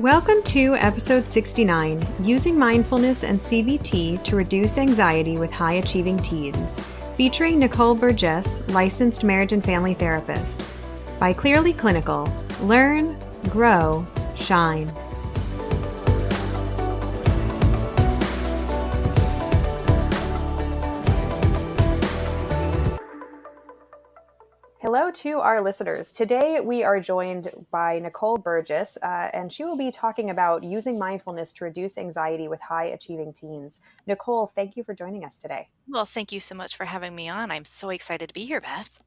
Welcome to episode 69, Using Mindfulness and CBT to Reduce Anxiety with High Achieving Teens, featuring Nicole Burgess, licensed marriage and family therapist. By Clearly Clinical, learn, grow, shine. Hello to our listeners. Today we are joined by Nicole Burgess, and she will be talking about using mindfulness to reduce anxiety with high achieving teens. Nicole, thank you for joining us today. Well, thank you so much for having me on. I'm so excited to be here, Beth.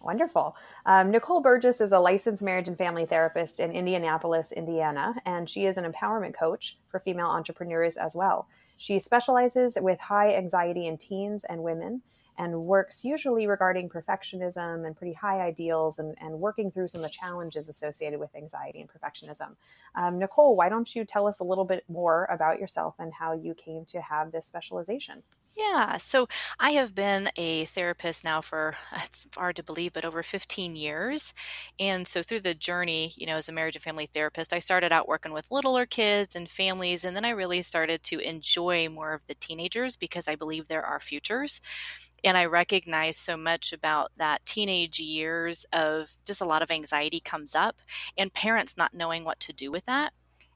Wonderful. Nicole Burgess is a licensed marriage and family therapist in Indianapolis, Indiana, and she is an empowerment coach for female entrepreneurs as well. She specializes with high anxiety in teens and women and works usually regarding perfectionism and pretty high ideals and working through some of the challenges associated with anxiety and perfectionism. Nicole, why don't you tell us a little bit more about yourself and how you came to have this specialization? Yeah, so I have been a therapist now for, it's hard to believe, but over 15 years. And so through the journey, as a marriage and family therapist, I started out working with littler kids and families. And then I really started to enjoy more of the teenagers because I believe they're our futures. And I recognize so much about that teenage years of just a lot of anxiety comes up and parents not knowing what to do with that.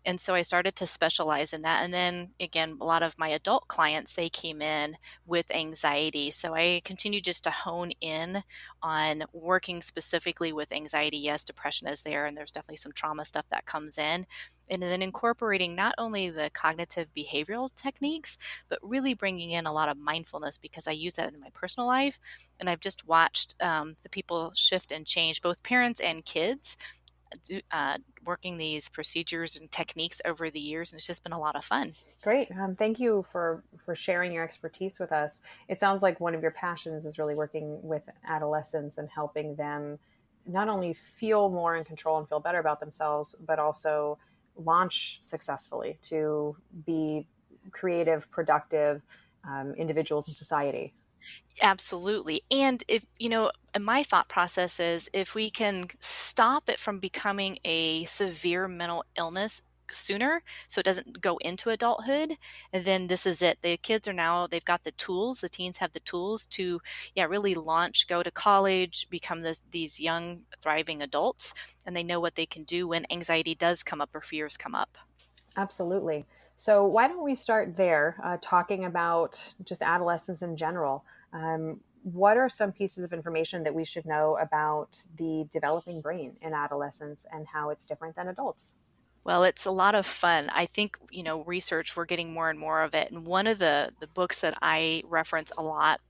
And so I started to specialize in that. And then again, a lot of my adult clients, they came in with anxiety. So I continue just to hone in on working specifically with anxiety. Yes, depression is there, and there's definitely some trauma stuff that comes in. And then incorporating not only the cognitive behavioral techniques, but really bringing in a lot of mindfulness because I use that in my personal life. And I've just watched the people shift and change, both parents and kids, working these procedures and techniques over the years. And it's just been a lot of fun. Great. Thank you for sharing your expertise with us. It sounds like one of your passions is really working with adolescents and helping them not only feel more in control and feel better about themselves, but also launch successfully to be creative, productive individuals in society. Absolutely. And if, my thought process is if we can stop it from becoming a severe mental illness sooner, so it doesn't go into adulthood, and then this is it. The kids are now, they've got the tools, the teens have the tools to, really launch, go to college, become these young, thriving adults, and they know what they can do when anxiety does come up or fears come up. Absolutely. So why don't we start there, talking about just adolescents in general? What are some pieces of information that we should know about the developing brain in adolescents and how it's different than adults? Well, it's a lot of fun. I think, research, we're getting more and more of it. And one of the books that I reference a lot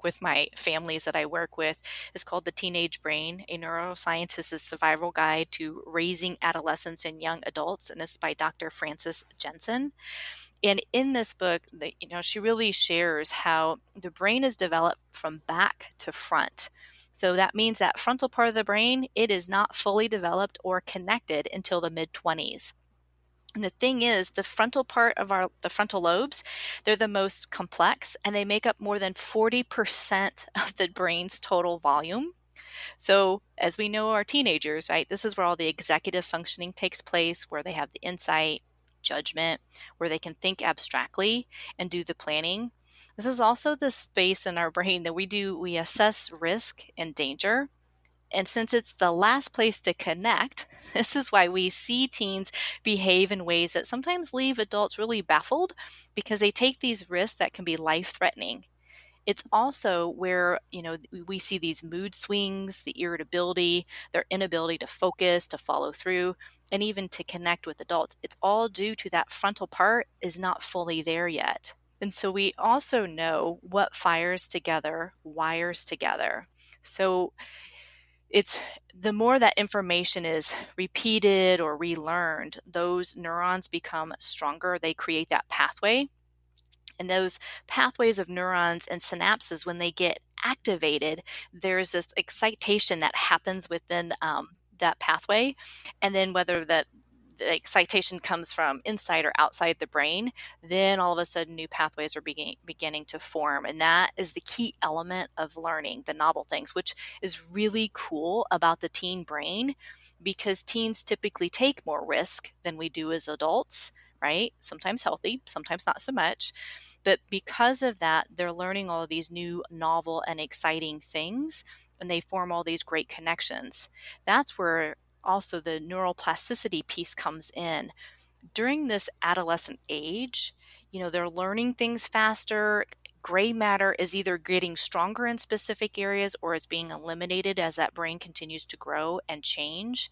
with my families that I work with is called The Teenage Brain, a neuroscientist's survival guide to raising adolescents and young adults. And it's by Dr. Frances Jensen. And in this book, she really shares how the brain is developed from back to front. So that means that frontal part of the brain, it is not fully developed or connected until the mid-20s. And the thing is, the frontal part of the frontal lobes, they're the most complex, and they make up more than 40% of the brain's total volume. So as we know, our teenagers, right, this is where all the executive functioning takes place, where they have the insight, judgment, where they can think abstractly and do the planning. This is also the space in our brain that we assess risk and danger. And since it's the last place to connect, this is why we see teens behave in ways that sometimes leave adults really baffled because they take these risks that can be life-threatening. It's also where, we see these mood swings, the irritability, their inability to focus, to follow through, and even to connect with adults. It's all due to that frontal part is not fully there yet. And so we also know what fires together, wires together. So it's the more that information is repeated or relearned, those neurons become stronger. They create that pathway. And those pathways of neurons and synapses, when they get activated, there's this excitation that happens within that pathway. And then whether the excitation comes from inside or outside the brain, then all of a sudden new pathways are beginning to form. And that is the key element of learning, the novel things, which is really cool about the teen brain because teens typically take more risk than we do as adults, right? Sometimes healthy, sometimes not so much. But because of that, they're learning all of these new, novel, and exciting things, and they form all these great connections. That's where also the neuroplasticity piece comes in. During this adolescent age, they're learning things faster. Gray matter is either getting stronger in specific areas or it's being eliminated as that brain continues to grow and change.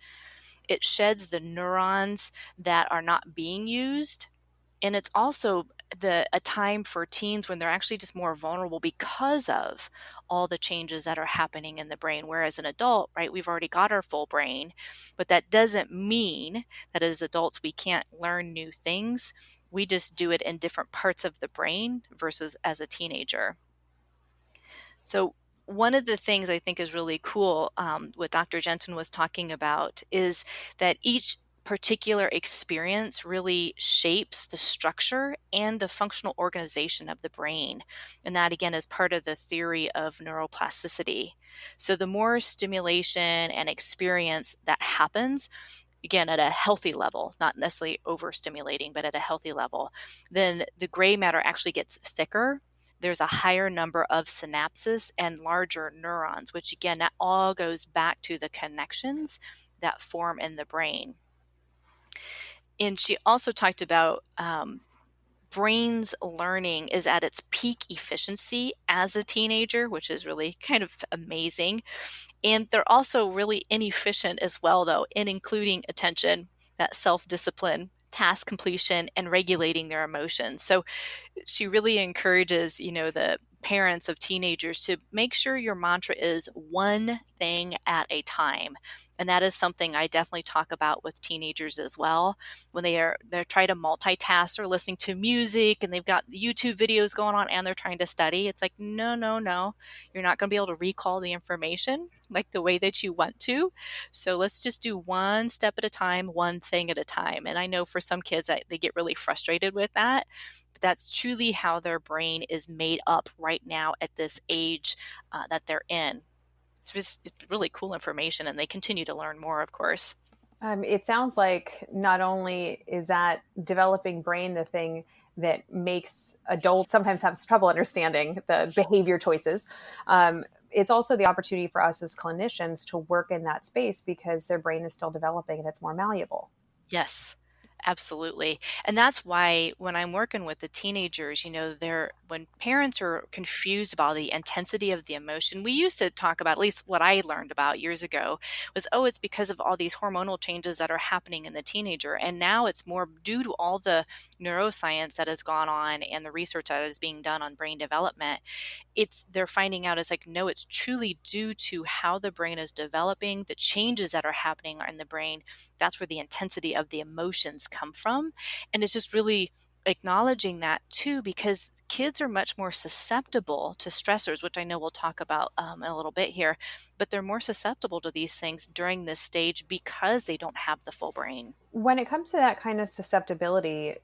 It sheds the neurons that are not being used, and it's also a time for teens when they're actually just more vulnerable because of all the changes that are happening in the brain. Whereas an adult, right, we've already got our full brain, but that doesn't mean that as adults we can't learn new things. We just do it in different parts of the brain versus as a teenager. So, one of the things I think is really cool, what Dr. Jensen was talking about, is that each particular experience really shapes the structure and the functional organization of the brain. And that, again, is part of the theory of neuroplasticity. So, the more stimulation and experience that happens, again, at a healthy level, not necessarily overstimulating, but at a healthy level, then the gray matter actually gets thicker. There's a higher number of synapses and larger neurons, which again, that all goes back to the connections that form in the brain. And she also talked about brain's learning is at its peak efficiency as a teenager, which is really kind of amazing. And they're also really inefficient as well, though, in including attention, that self discipline, task completion, and regulating their emotions. So she really encourages, the parents of teenagers to make sure your mantra is one thing at a time. And that is something I definitely talk about with teenagers as well. When they're trying to multitask or listening to music and they've got YouTube videos going on and they're trying to study, it's like, no, no, no. You're not going to be able to recall the information like the way that you want to. So let's just do one step at a time, one thing at a time. And I know for some kids they get really frustrated with that. But that's truly how their brain is made up right now at this age that they're in. It's really cool information, and they continue to learn more, of course. It sounds like not only is that developing brain the thing that makes adults sometimes have trouble understanding the behavior choices, it's also the opportunity for us as clinicians to work in that space because their brain is still developing and it's more malleable. Yes, absolutely. And that's why when I'm working with the teenagers, when parents are confused about the intensity of the emotion, we used to talk about, at least what I learned about years ago, was, oh, it's because of all these hormonal changes that are happening in the teenager. And now it's more due to all the neuroscience that has gone on and the research that is being done on brain development. They're finding out it's like, no, it's truly due to how the brain is developing, the changes that are happening in the brain. That's where the intensity of the emotions come from. And it's just really acknowledging that too, because kids are much more susceptible to stressors, which I know we'll talk about a little bit here, but they're more susceptible to these things during this stage because they don't have the full brain. When it comes to that kind of susceptibility,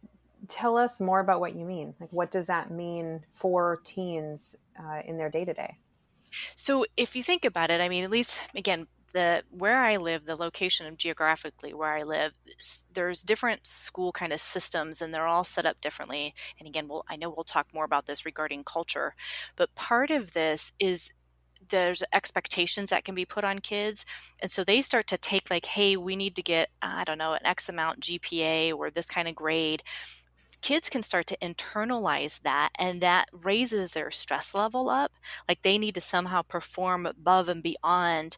tell us more about what you mean. Like, what does that mean for teens in their day to day? So if you think about it, I mean, at least again, the where I live, the location of geographically where I live, there's different school kind of systems, and they're all set up differently. And again, I know we'll talk more about this regarding culture, but part of this is there's expectations that can be put on kids, and so they start to take like, hey, we need to get, I don't know, an X amount GPA or this kind of grade. Kids can start to internalize that, and that raises their stress level up, like they need to somehow perform above and beyond.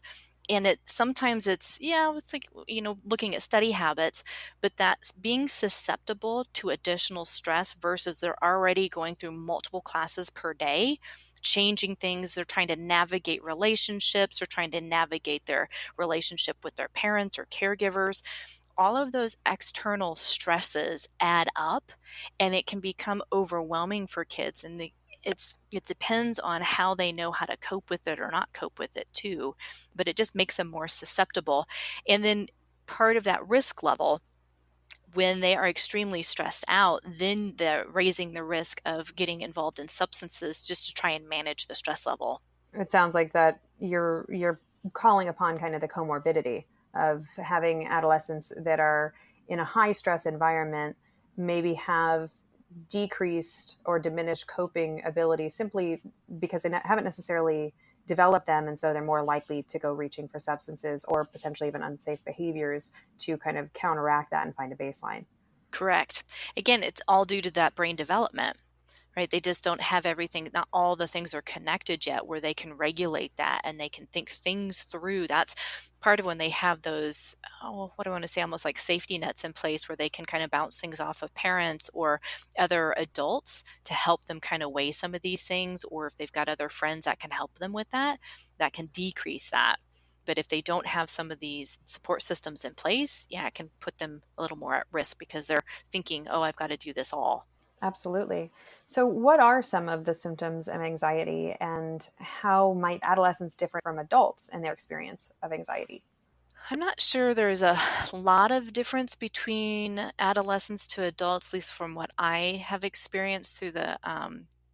And it's like, looking at study habits, but that's being susceptible to additional stress versus they're already going through multiple classes per day, changing things. They're trying to navigate relationships or trying to navigate their relationship with their parents or caregivers. All of those external stresses add up, and it can become overwhelming for kids. And it depends on how they know how to cope with it or not cope with it too, but it just makes them more susceptible. And then part of that risk level, when they are extremely stressed out, then they're raising the risk of getting involved in substances just to try and manage the stress level. It sounds like that you're calling upon kind of the comorbidity. of having adolescents that are in a high stress environment maybe have decreased or diminished coping ability simply because they haven't necessarily developed them, and so they're more likely to go reaching for substances or potentially even unsafe behaviors to kind of counteract that and find a baseline. Correct. Again, it's all due to that brain development, right? They just don't have everything, not all the things are connected yet where they can regulate that and they can think things through. That's part of when they have those, oh, what do I want to say, almost like safety nets in place where they can kind of bounce things off of parents or other adults to help them kind of weigh some of these things. Or if they've got other friends that can help them with that, that can decrease that. But if they don't have some of these support systems in place, yeah, it can put them a little more at risk because they're thinking, oh, I've got to do this all. Absolutely. So, what are some of the symptoms of anxiety, and how might adolescents differ from adults in their experience of anxiety? I'm not sure there's a lot of difference between adolescents to adults, at least from what I have experienced through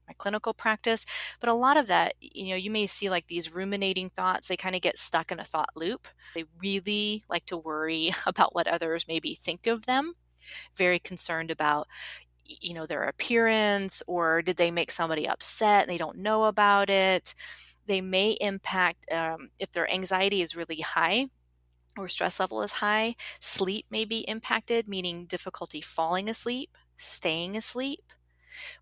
my clinical practice. But a lot of that, you may see like these ruminating thoughts. They kind of get stuck in a thought loop. They really like to worry about what others maybe think of them. Very concerned about, their appearance, or did they make somebody upset and they don't know about it. They may impact if their anxiety is really high or stress level is high, sleep may be impacted, meaning difficulty falling asleep, staying asleep,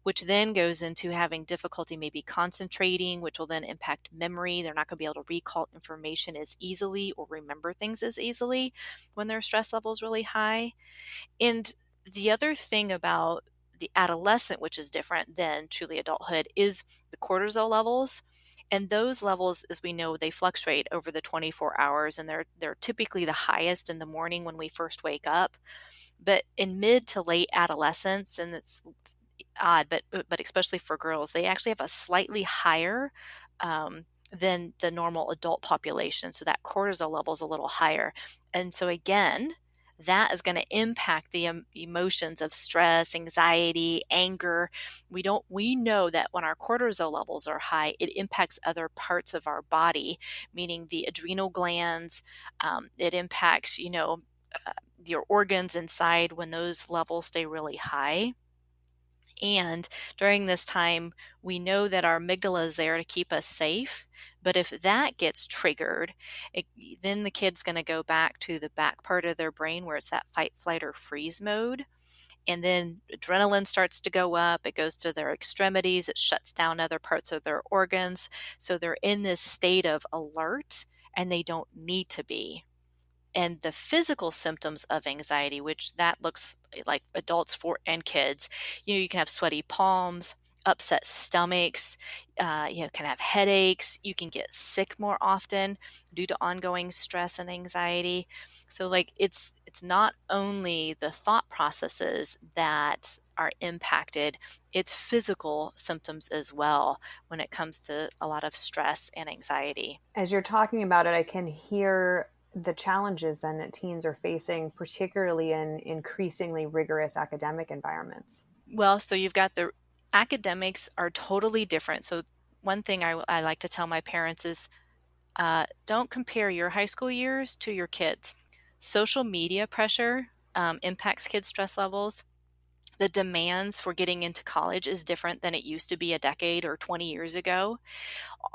which then goes into having difficulty maybe concentrating, which will then impact memory. They're not going to be able to recall information as easily or remember things as easily when their stress level is really high. And the other thing about the adolescent, which is different than truly adulthood, is the cortisol levels. And those levels, as we know, they fluctuate over the 24 hours, and they're typically the highest in the morning when we first wake up. But in mid to late adolescence, and it's odd, but especially for girls, they actually have a slightly higher than the normal adult population. So that cortisol level is a little higher. And so again, that is going to impact the emotions of stress, anxiety, anger. We know that when our cortisol levels are high, it impacts other parts of our body, meaning the adrenal glands. It impacts, your organs inside when those levels stay really high. And during this time, we know that our amygdala is there to keep us safe. But if that gets triggered, then the kid's going to go back to the back part of their brain where it's that fight, flight, or freeze mode. And then adrenaline starts to go up. It goes to their extremities. It shuts down other parts of their organs. So they're in this state of alert and they don't need to be. And the physical symptoms of anxiety, which that looks like adults for and kids, you can have sweaty palms, upset stomachs, can have headaches, you can get sick more often due to ongoing stress and anxiety. So like it's not only the thought processes that are impacted, it's physical symptoms as well when it comes to a lot of stress and anxiety. As you're talking about it, I can hear the challenges then that teens are facing, particularly in increasingly rigorous academic environments. Well, so you've got the academics are totally different. So one thing I like to tell my parents is don't compare your high school years to your kids. Social media pressure impacts kids' stress levels. The demands for getting into college is different than it used to be a decade or 20 years ago.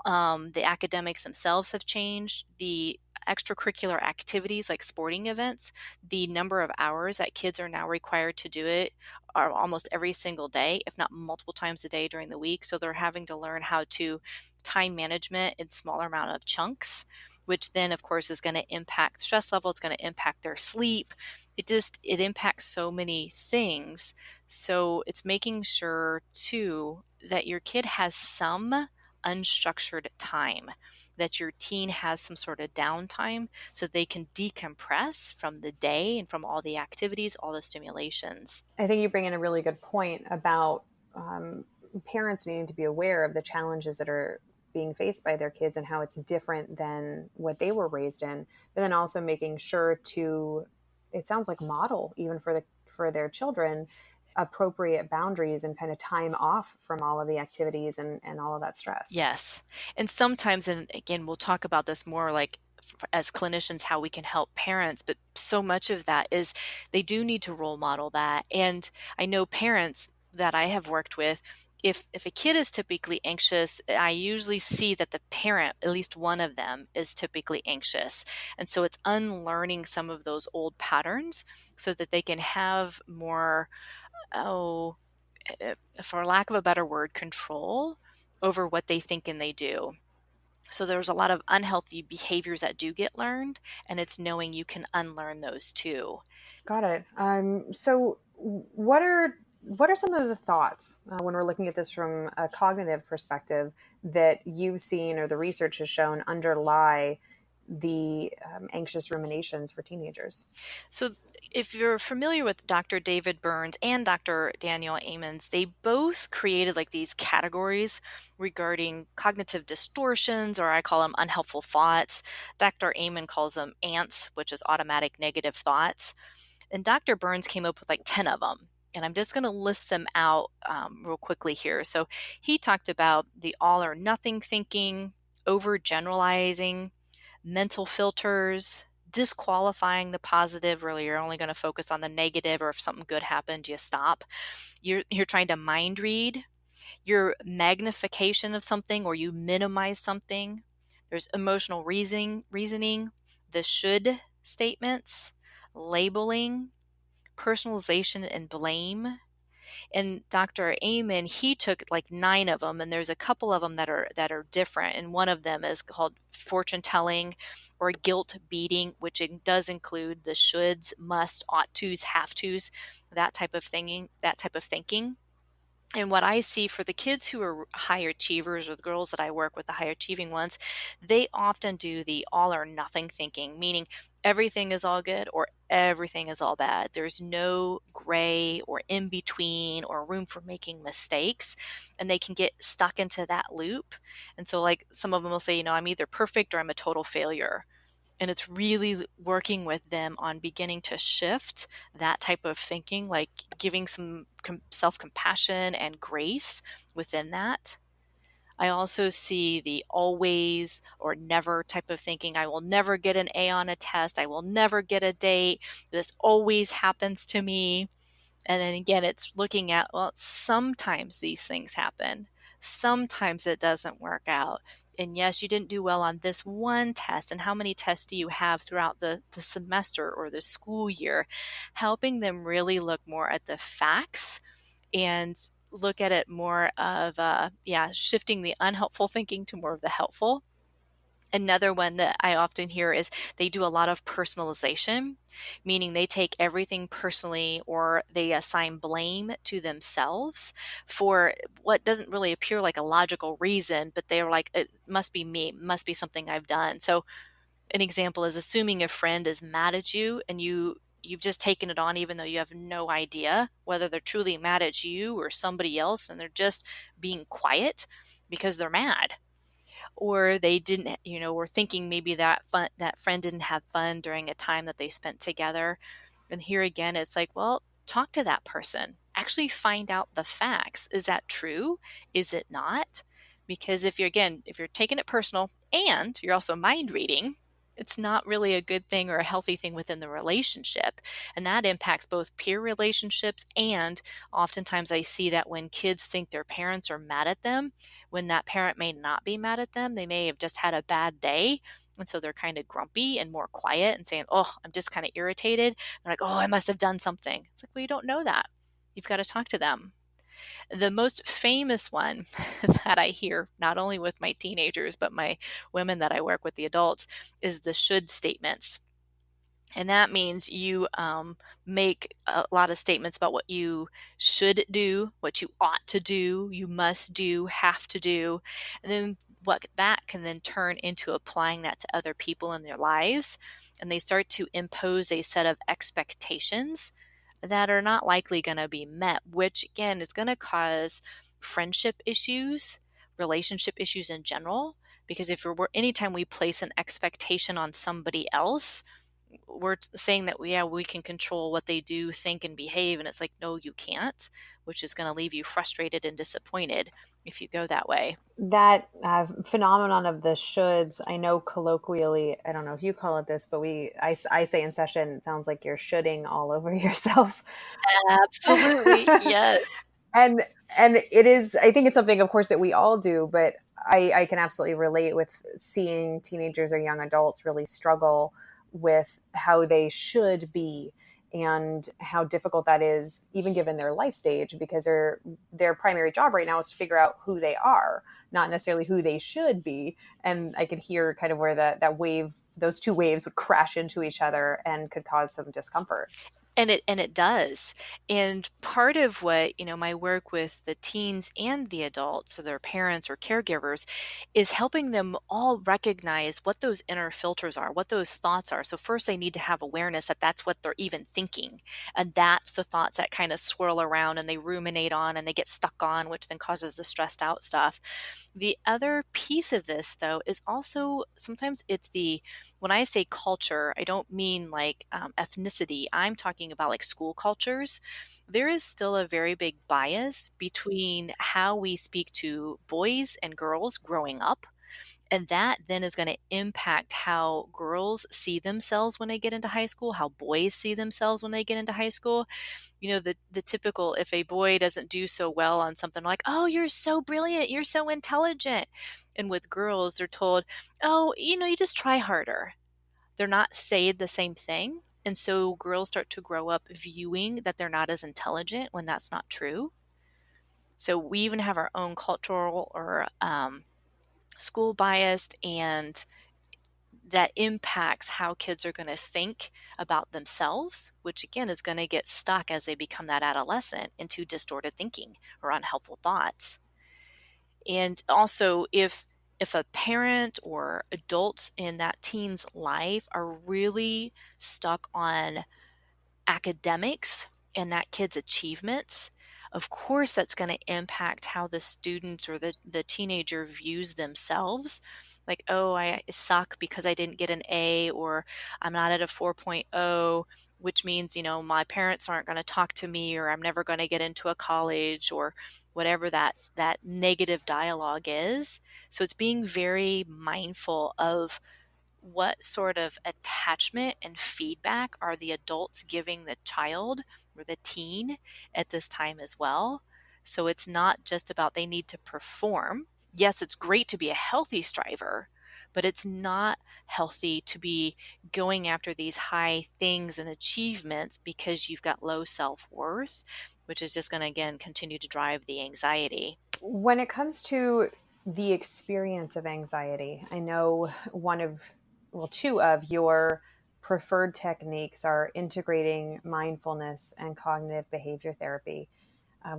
The academics themselves have changed. The extracurricular activities like sporting events, the number of hours that kids are now required to do it are almost every single day, if not multiple times a day during the week. So they're having to learn how to time management in smaller amount of chunks, which then of course is going to impact stress level. It's going to impact their sleep. It impacts so many things. So it's making sure too that your kid has some unstructured time, that your teen has some sort of downtime so they can decompress from the day and from all the activities, all the stimulations. I think you bring in a really good point about parents needing to be aware of the challenges that are being faced by their kids and how it's different than what they were raised in, but then also making sure to, it sounds like, model even for their children appropriate boundaries and kind of time off from all of the activities and all of that stress. Yes. And sometimes, and again, we'll talk about this more like as clinicians, how we can help parents, but so much of that is they do need to role model that. And I know parents that I have worked with, if a kid is typically anxious, I usually see that the parent, at least one of them, is typically anxious. And so it's unlearning some of those old patterns so that they can have more, oh, for lack of a better word, control over what they think and they do. So there's a lot of unhealthy behaviors that do get learned, and it's knowing you can unlearn those too. Got it. So what are some of the thoughts when we're looking at this from a cognitive perspective that you've seen or the research has shown underlie the anxious ruminations for teenagers? So if you're familiar with Dr. David Burns and Dr. Daniel Amens, they both created like these categories regarding cognitive distortions, or I call them unhelpful thoughts. Dr. Amen calls them ants, which is automatic negative thoughts. And Dr. Burns came up with like 10 of them. And I'm just going to list them out real quickly here. So he talked about the all or nothing thinking, overgeneralizing, mental filters, disqualifying the positive, really you're only going to focus on the negative, or if something good happened, you stop. You're trying to mind read, your magnification of something, or you minimize something. There's emotional reasoning, the should statements, labeling, personalization, and blame. And Dr. Amen, he took like 9 of them, and there's a couple of them that are different. And one of them is called fortune telling or guilt beating, which does include the shoulds, must, ought tos, have tos, that type of thinking. And what I see for the kids who are high achievers, or the girls that I work with, the high achieving ones, they often do the all or nothing thinking, meaning everything is all good or everything is all bad. There's no gray or in between or room for making mistakes. And they can get stuck into that loop. And so, like, some of them will say, I'm either perfect or I'm a total failure. And it's really working with them on beginning to shift that type of thinking, like giving some self-compassion and grace within that. I also see the always or never type of thinking. I will never get an A on a test. I will never get a date. This always happens to me. And then again, it's looking at, well, sometimes these things happen. Sometimes it doesn't work out. And yes, you didn't do well on this one test. And how many tests do you have throughout the semester or the school year? Helping them really look more at the facts and look at it more of, shifting the unhelpful thinking to more of the helpful. Another one that I often hear is they do a lot of personalization, meaning they take everything personally, or they assign blame to themselves for what doesn't really appear like a logical reason, but they're like, it must be me, must be something I've done. So an example is assuming a friend is mad at you, and you've just taken it on even though you have no idea whether they're truly mad at you or somebody else, and they're just being quiet because they're mad, or they didn't, were thinking maybe that friend didn't have fun during a time that they spent together. And here again, it's like, well, talk to that person. Actually find out the facts. Is that true? Is it not? Because if you're taking it personal and you're also mind reading, it's not really a good thing or a healthy thing within the relationship. And that impacts both peer relationships, and oftentimes I see that when kids think their parents are mad at them, when that parent may not be mad at them, they may have just had a bad day. And so they're kind of grumpy and more quiet and saying, oh, I'm just kind of irritated. They're like, oh, I must have done something. It's like, well, you don't know that. You've got to talk to them. The most famous one that I hear, not only with my teenagers, but my women that I work with, the adults, is the should statements. And that means you make a lot of statements about what you should do, what you ought to do, you must do, have to do. And then what that can then turn into applying that to other people in their lives. And they start to impose a set of expectations that are not likely going to be met, which again is going to cause friendship issues, relationship issues in general. Because if we're anytime we place an expectation on somebody else, we're saying that we can control what they do, think, and behave. And it's like, no, you can't, which is going to leave you frustrated and disappointed. if you go that way. That phenomenon of the shoulds, I know colloquially, I don't know if you call it this, but I say in session, it sounds like you're shoulding all over yourself. Absolutely. Yes. and and it is, I think it's something, of course, that we all do, but I can absolutely relate with seeing teenagers or young adults really struggle with how they should be and how difficult that is, even given their life stage, because their primary job right now is to figure out who they are, not necessarily who they should be. And I could hear kind of where that wave, those two waves would crash into each other and could cause some discomfort. And it does. And part of what, my work with the teens and the adults, so their parents or caregivers, is helping them all recognize what those inner filters are, what those thoughts are. So first they need to have awareness that that's what they're even thinking. And that's the thoughts that kind of swirl around and they ruminate on and they get stuck on, which then causes the stressed out stuff. The other piece of this, though, is also sometimes it's when I say culture, I don't mean like ethnicity. I'm talking about like school cultures. There is still a very big bias between how we speak to boys and girls growing up. And that then is going to impact how girls see themselves when they get into high school, how boys see themselves when they get into high school. The typical, if a boy doesn't do so well on something, like, oh, you're so brilliant, you're so intelligent. And with girls, they're told, oh, you just try harder. They're not saying the same thing. And so girls start to grow up viewing that they're not as intelligent when that's not true. So we even have our own cultural or school bias, and that impacts how kids are going to think about themselves, which again is going to get stuck as they become that adolescent into distorted thinking or unhelpful thoughts. And also, if a parent or adults in that teen's life are really stuck on academics and that kid's achievements, of course that's going to impact how the student or the teenager views themselves. Like, oh, I suck because I didn't get an A, or I'm not at a 4.0, which means, my parents aren't going to talk to me, or I'm never going to get into a college, or whatever that negative dialogue is. So it's being very mindful of what sort of attachment and feedback are the adults giving the child or the teen at this time as well. So it's not just about they need to perform. Yes, it's great to be a healthy striver, but it's not healthy to be going after these high things and achievements because you've got low self-worth, which is just going to, again, continue to drive the anxiety. When it comes to the experience of anxiety, I know two of your preferred techniques are integrating mindfulness and cognitive behavior therapy.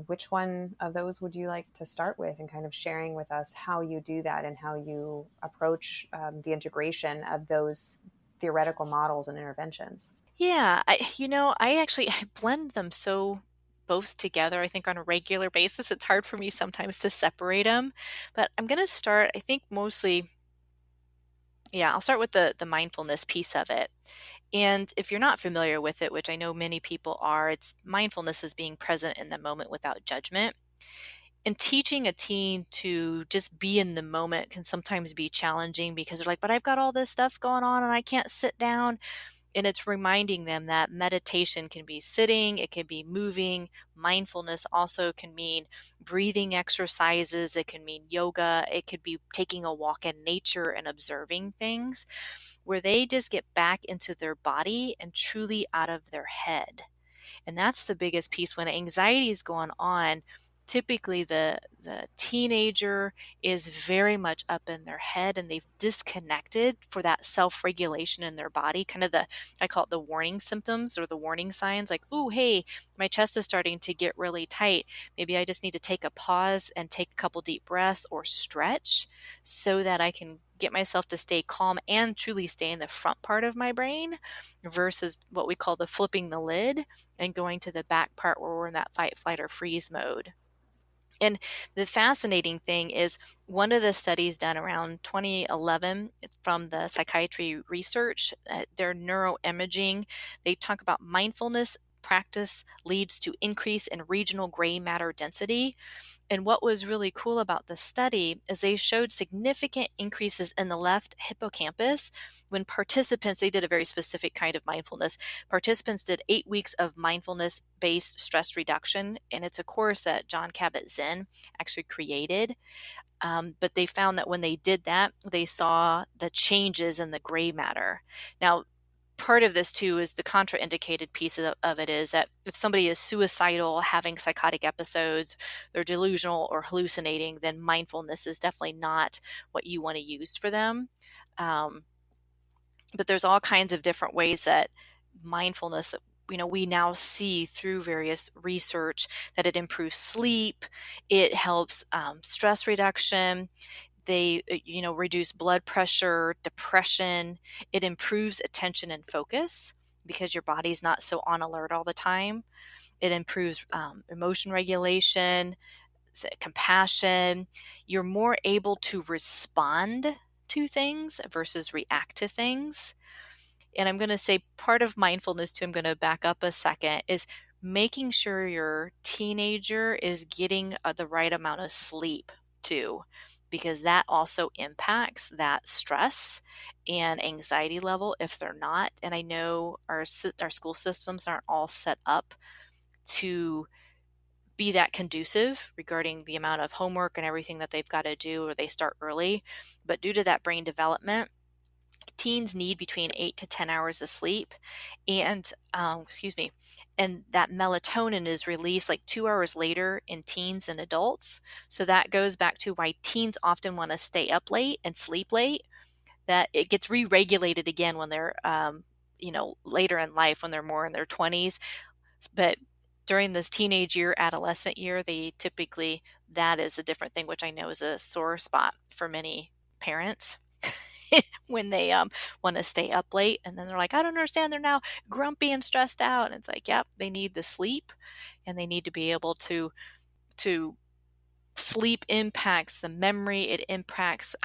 Which one of those would you like to start with, and kind of sharing with us how you do that and how you approach the integration of those theoretical models and interventions? Yeah, I blend them so both together. I think on a regular basis, it's hard for me sometimes to separate them. But I'm going to start, I think mostly, yeah, I'll start with the mindfulness piece of it. And if you're not familiar with it, which I know many people are, it's mindfulness is being present in the moment without judgment. And teaching a teen to just be in the moment can sometimes be challenging because they're like, but I've got all this stuff going on and I can't sit down. And it's reminding them that meditation can be sitting, it can be moving. Mindfulness also can mean breathing exercises, it can mean yoga, it could be taking a walk in nature and observing things where they just get back into their body and truly out of their head. And that's the biggest piece. When anxiety is going on, typically the teenager is very much up in their head and they've disconnected for that self-regulation in their body, kind of I call it the warning symptoms or the warning signs, like, oh, hey, my chest is starting to get really tight. Maybe I just need to take a pause and take a couple deep breaths or stretch so that I can get myself to stay calm and truly stay in the front part of my brain versus what we call the flipping the lid and going to the back part where we're in that fight, flight, or freeze mode. And the fascinating thing is one of the studies done around 2011 from the psychiatry research, their neuroimaging, they talk about mindfulness practice leads to increase in regional gray matter density. And what was really cool about the study is they showed significant increases in the left hippocampus when participants, they did a very specific kind of mindfulness. Participants did 8 weeks of mindfulness based stress reduction. And it's a course that John Kabat-Zinn actually created. But they found that when they did that, they saw the changes in the gray matter. Now, part of this too is the contraindicated piece of it is that if somebody is suicidal, having psychotic episodes, they're delusional or hallucinating, then mindfulness is definitely not what you want to use for them. Um, but there's all kinds of different ways that mindfulness that we now see through various research that it improves sleep, it helps stress reduction, they reduce blood pressure, depression, it improves attention and focus because your body's not so on alert all the time. It improves emotion regulation, compassion. You're more able to respond to things versus react to things. And I'm going to say part of mindfulness too, I'm going to back up a second, is making sure your teenager is getting the right amount of sleep too, because that also impacts that stress and anxiety level if they're not. And I know our school systems aren't all set up to be that conducive regarding the amount of homework and everything that they've got to do, or they start early. But due to that brain development, teens need between 8 to 10 hours of sleep, and and that melatonin is released like 2 hours later in teens and adults. So that goes back to why teens often want to stay up late and sleep late, that it gets re-regulated again when they're later in life, when they're more in their 20s. But during this teenage year, adolescent year, they typically, that is a different thing, which I know is a sore spot for many parents. When they want to stay up late, and then they're like, I don't understand, they're now grumpy and stressed out. And it's like, yep, they need the sleep, and they need to be able to sleep impacts the memory, it impacts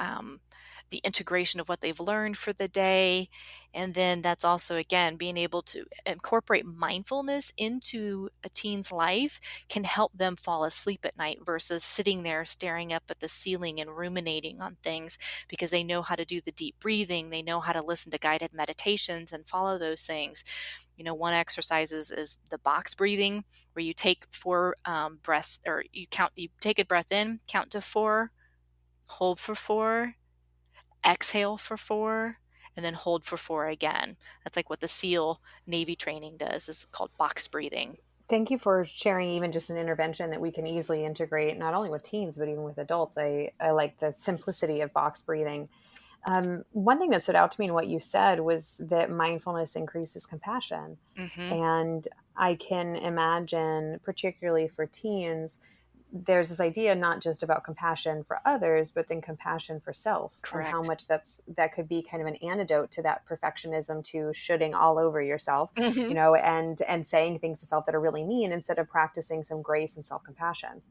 the integration of what they've learned for the day. And then that's also, again, being able to incorporate mindfulness into a teen's life can help them fall asleep at night versus sitting there staring up at the ceiling and ruminating on things, because they know how to do the deep breathing, they know how to listen to guided meditations and follow those things. One exercise is the box breathing, where you take 4 breaths, or you take a breath in, count to 4, hold for 4, exhale for 4, and then hold for 4 again. That's like what the SEAL Navy training does. Is called box breathing. Thank you for sharing even just an intervention that we can easily integrate, not only with teens, but even with adults. I like the simplicity of box breathing. One thing that stood out to me in what you said was that mindfulness increases compassion. Mm-hmm. And I can imagine, particularly for teens, there's this idea not just about compassion for others, but then compassion for self, and how Correct. much that could be kind of an antidote to that perfectionism, to shooting all over yourself, Mm-hmm. and saying things to self that are really mean, instead of practicing some grace and self-compassion.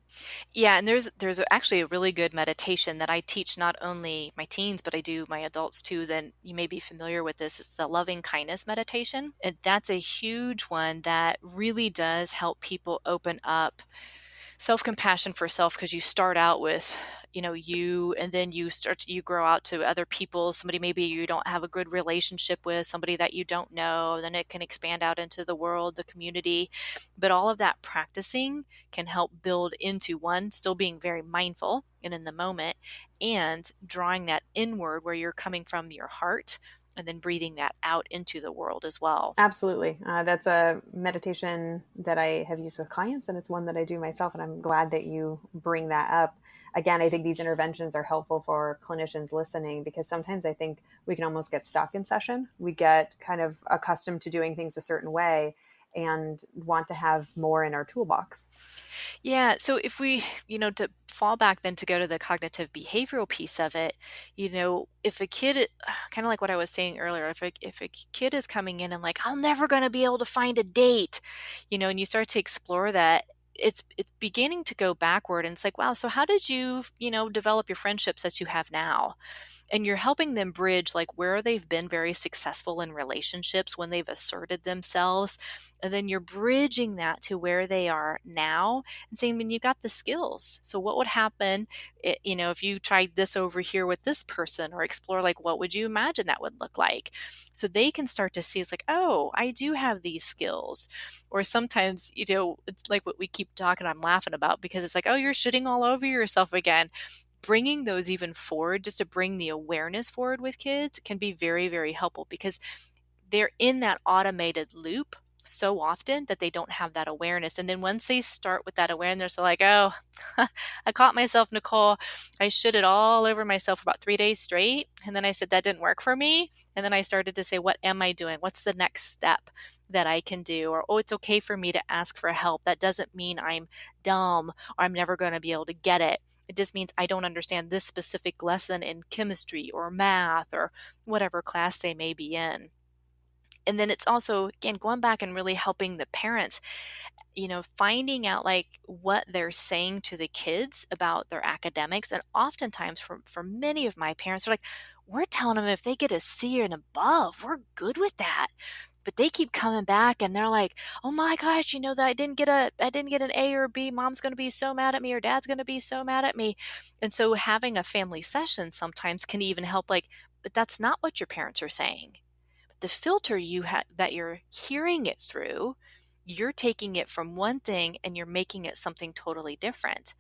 Yeah, and there's actually a really good meditation that I teach not only my teens, but I do my adults too. Then you may be familiar with this. It's the loving kindness meditation. And that's a huge one that really does help people open up self-compassion for self, because you start out with you, and then you grow out to other people, somebody maybe you don't have a good relationship with, somebody that you don't know, then it can expand out into the world, the community. But all of that practicing can help build into, one, still being very mindful and in the moment, and drawing that inward where you're coming from your heart, and then breathing that out into the world as well. Absolutely. That's a meditation that I have used with clients, and it's one that I do myself. And I'm glad that you bring that up. Again, I think these interventions are helpful for clinicians listening, because sometimes I think we can almost get stuck in session. We get kind of accustomed to doing things a certain way and want to have more in our toolbox. Yeah. So if we, to fall back then to go to the cognitive behavioral piece of it, if a kid, kind of like what I was saying earlier, if a kid is coming in and like, I'm never going to be able to find a date, and you start to explore that, it's beginning to go backward. And it's like, wow, so how did you, develop your friendships that you have now? And you're helping them bridge like where they've been very successful in relationships when they've asserted themselves. And then you're bridging that to where they are now and saying, "When you got the skills. So what would happen, if you tried this over here with this person, or explore like what would you imagine that would look like?" So they can start to see it's like, "Oh, I do have these skills." Or sometimes, it's like what we keep talking, I'm laughing about because it's like, "Oh, you're shitting all over yourself again." Bringing those even forward, just to bring the awareness forward with kids, can be very, very helpful because they're in that automated loop so often that they don't have that awareness. And then once they start with that awareness, they're like, "Oh, I caught myself, Nicole. I shit it all over myself for about 3 days straight. And then I said, that didn't work for me." And then I started to say, what am I doing? What's the next step that I can do? Or, oh, it's okay for me to ask for help. That doesn't mean I'm dumb or I'm never going to be able to get it. It just means I don't understand this specific lesson in chemistry or math or whatever class they may be in. And then it's also, again, going back and really helping the parents, finding out like what they're saying to the kids about their academics. And oftentimes for many of my parents, they're like, "We're telling them if they get a C or an above, we're good with that." But they keep coming back and they're like, "Oh my gosh, that I didn't get an A or B. Mom's going to be so mad at me, or dad's going to be so mad at me." And so having a family session sometimes can even help, like, but that's not what your parents are saying. The filter that you're hearing it through, you're taking it from one thing and you're making it something totally different.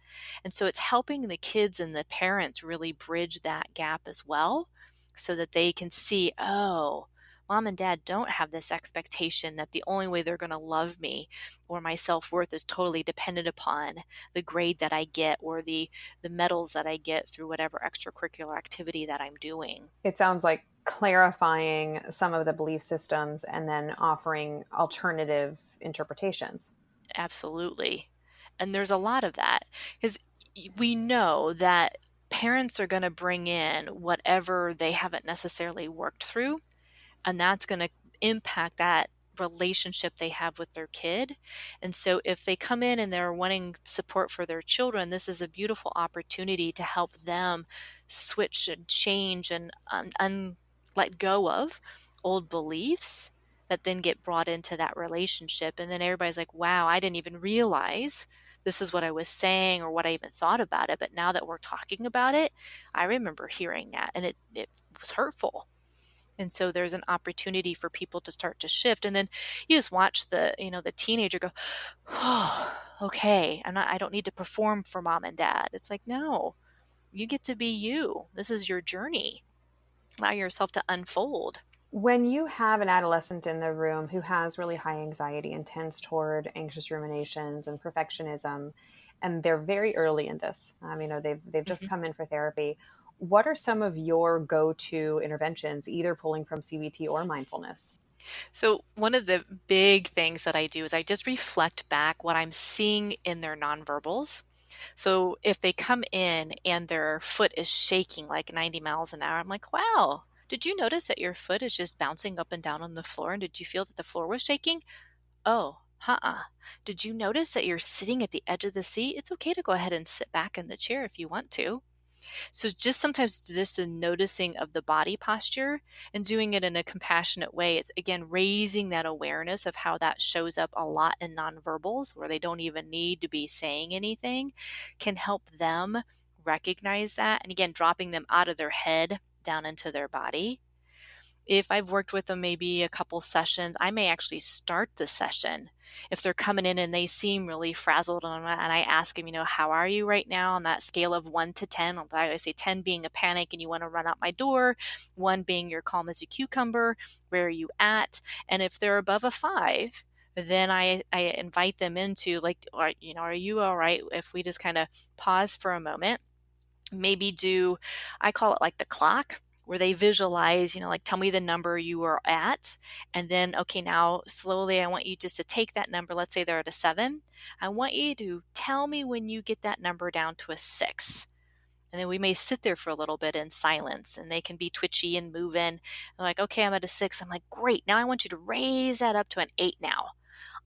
And so it's helping the kids and the parents really bridge that gap as well, so that they can see, "Oh, mom and dad don't have this expectation that the only way they're going to love me or my self-worth is totally dependent upon the grade that I get or the medals that I get through whatever extracurricular activity that I'm doing." It sounds like clarifying some of the belief systems and then offering alternative interpretations. Absolutely. And there's a lot of that because we know that parents are going to bring in whatever they haven't necessarily worked through, and that's going to impact that relationship they have with their kid. And so if they come in and they're wanting support for their children, this is a beautiful opportunity to help them switch and change and let go of old beliefs that then get brought into that relationship. And then everybody's like, "Wow, I didn't even realize this is what I was saying or what I even thought about it. But now that we're talking about it, I remember hearing that and it was hurtful." And so there's an opportunity for people to start to shift. And then you just watch the teenager go, "Oh, okay, I don't need to perform for mom and dad." It's like, no, you get to be you. This is your journey. Allow yourself to unfold. When you have an adolescent in the room who has really high anxiety and tends toward anxious ruminations and perfectionism, and they're very early in this, they've just Mhm. come in for therapy, what are some of your go-to interventions, either pulling from CBT or mindfulness? So, one of the big things that I do is I just reflect back what I'm seeing in their nonverbals. So, if they come in and their foot is shaking like 90 miles an hour, I'm like, "Wow, did you notice that your foot is just bouncing up and down on the floor? And did you feel that the floor was shaking? Oh, Did you notice that you're sitting at the edge of the seat? It's okay to go ahead and sit back in the chair if you want to." So just sometimes just the noticing of the body posture and doing it in a compassionate way. It's again raising that awareness of how that shows up a lot in nonverbals where they don't even need to be saying anything, can help them recognize that. And again, dropping them out of their head down into their body. If I've worked with them maybe a couple sessions, I may actually start the session. If they're coming in and they seem really frazzled and I ask them, "How are you right now on that scale of 1 to 10?" I always say 10 being a panic and you want to run out my door, 1 being you're calm as a cucumber, where are you at? And if they're above a 5, then I invite them into like, are you all right if we just kind of pause for a moment, maybe do, I call it like the clock, where they visualize, like tell me the number you are at. And then, okay, now slowly, I want you just to take that number. Let's say they're at a 7. I want you to tell me when you get that number down to a 6. And then we may sit there for a little bit in silence and they can be twitchy and moving. They're like, "Okay, I'm at a 6." I'm like, "Great. Now I want you to raise that up to an 8 now."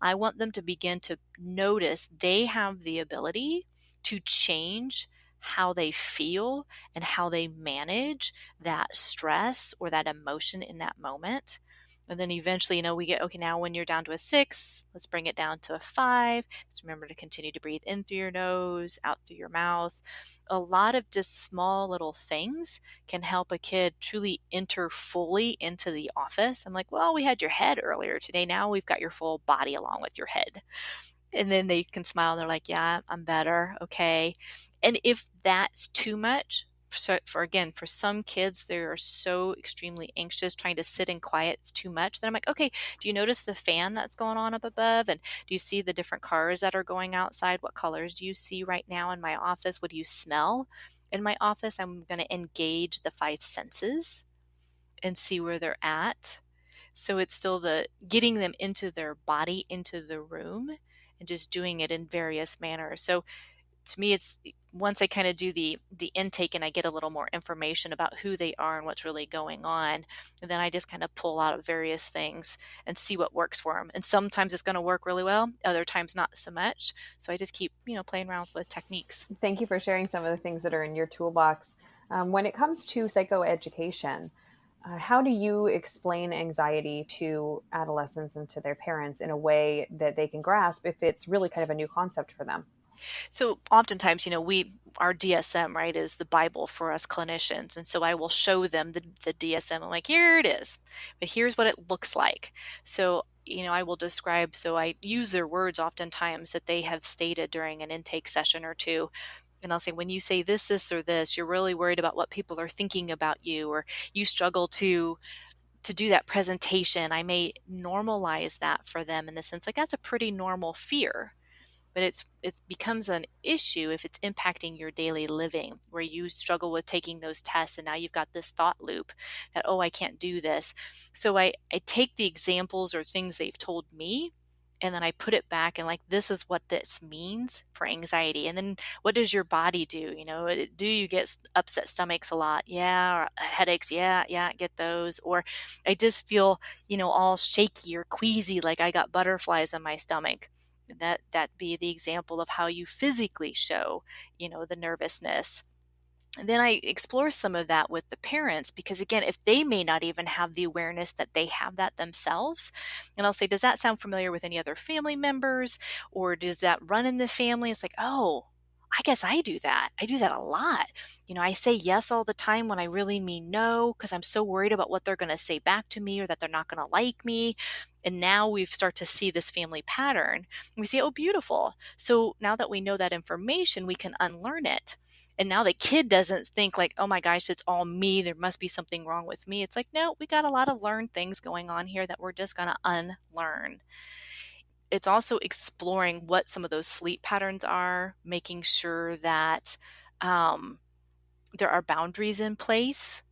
I want them to begin to notice they have the ability to change how they feel and how they manage that stress or that emotion in that moment. And then eventually, we get, okay, now when you're down to a 6, let's bring it down to a 5. Just remember to continue to breathe in through your nose, out through your mouth. A lot of just small little things can help a kid truly enter fully into the office. I'm like, well, we had your head earlier today. Now we've got your full body along with your head. And then they can smile and they're like, yeah, I'm better. Okay. And if that's too much, so for some kids, they are so extremely anxious, trying to sit in quiet, it's too much. Then I'm like, okay, do you notice the fan that's going on up above? And do you see the different cars that are going outside? What colors do you see right now in my office? What do you smell in my office? I'm going to engage the 5 senses and see where they're at. So it's still the getting them into their body, into the room, and just doing it in various manners. So to me, it's once I kind of do the intake and I get a little more information about who they are and what's really going on, and then I just kind of pull out of various things and see what works for them. And sometimes it's going to work really well, other times not so much. So I just keep playing around with techniques. Thank you for sharing some of the things that are in your toolbox. When it comes to psychoeducation, how do you explain anxiety to adolescents and to their parents in a way that they can grasp if it's really kind of a new concept for them? So oftentimes, our DSM, right, is the Bible for us clinicians. And so I will show them the DSM. I'm like, here it is, but here's what it looks like. So, I will describe, so I use their words oftentimes that they have stated during an intake session or two. And I'll say, when you say this, or this, you're really worried about what people are thinking about you, or you struggle to do that presentation. I may normalize that for them in the sense like that's a pretty normal fear, but it becomes an issue if it's impacting your daily living, where you struggle with taking those tests and now you've got this thought loop that, oh, I can't do this. So I take the examples or things they've told me, and then I put it back and like, this is what this means for anxiety. And then what does your body do? Do you get upset stomachs a lot? Yeah. Or headaches? Yeah, I get those. Or I just feel, all shaky or queasy, like I got butterflies in my stomach. That be the example of how you physically show, the nervousness. And then I explore some of that with the parents, because again, if they may not even have the awareness that they have that themselves, and I'll say, does that sound familiar with any other family members, or does that run in the family? It's like, oh, I guess I do that. I do that a lot. I say yes all the time when I really mean no, because I'm so worried about what they're going to say back to me, or that they're not going to like me. And now we start to see this family pattern. And we say, oh, beautiful. So now that we know that information, we can unlearn it. And now the kid doesn't think like, oh my gosh, it's all me. There must be something wrong with me. It's like, no, we got a lot of learned things going on here that we're just going to unlearn. It's also exploring what some of those sleep patterns are, making sure that there are boundaries in place,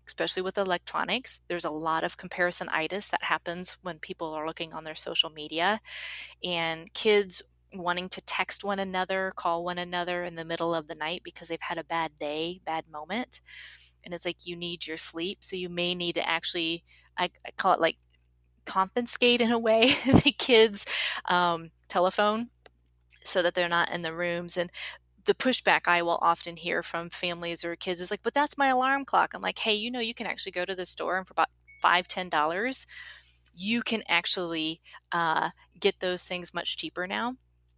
especially with electronics. There's a lot of comparisonitis that happens when people are looking on their social media, and kids wanting to text one another, call one another in the middle of the night because they've had a bad day, bad moment. And it's like, you need your sleep. So you may need to actually, I call it like confiscate in a way, the kids' telephone, so that they're not in the rooms. And the pushback I will often hear from families or kids is like, but that's my alarm clock. I'm like, hey, you can actually go to the store, and for about $5-10, you can actually get those things much cheaper now.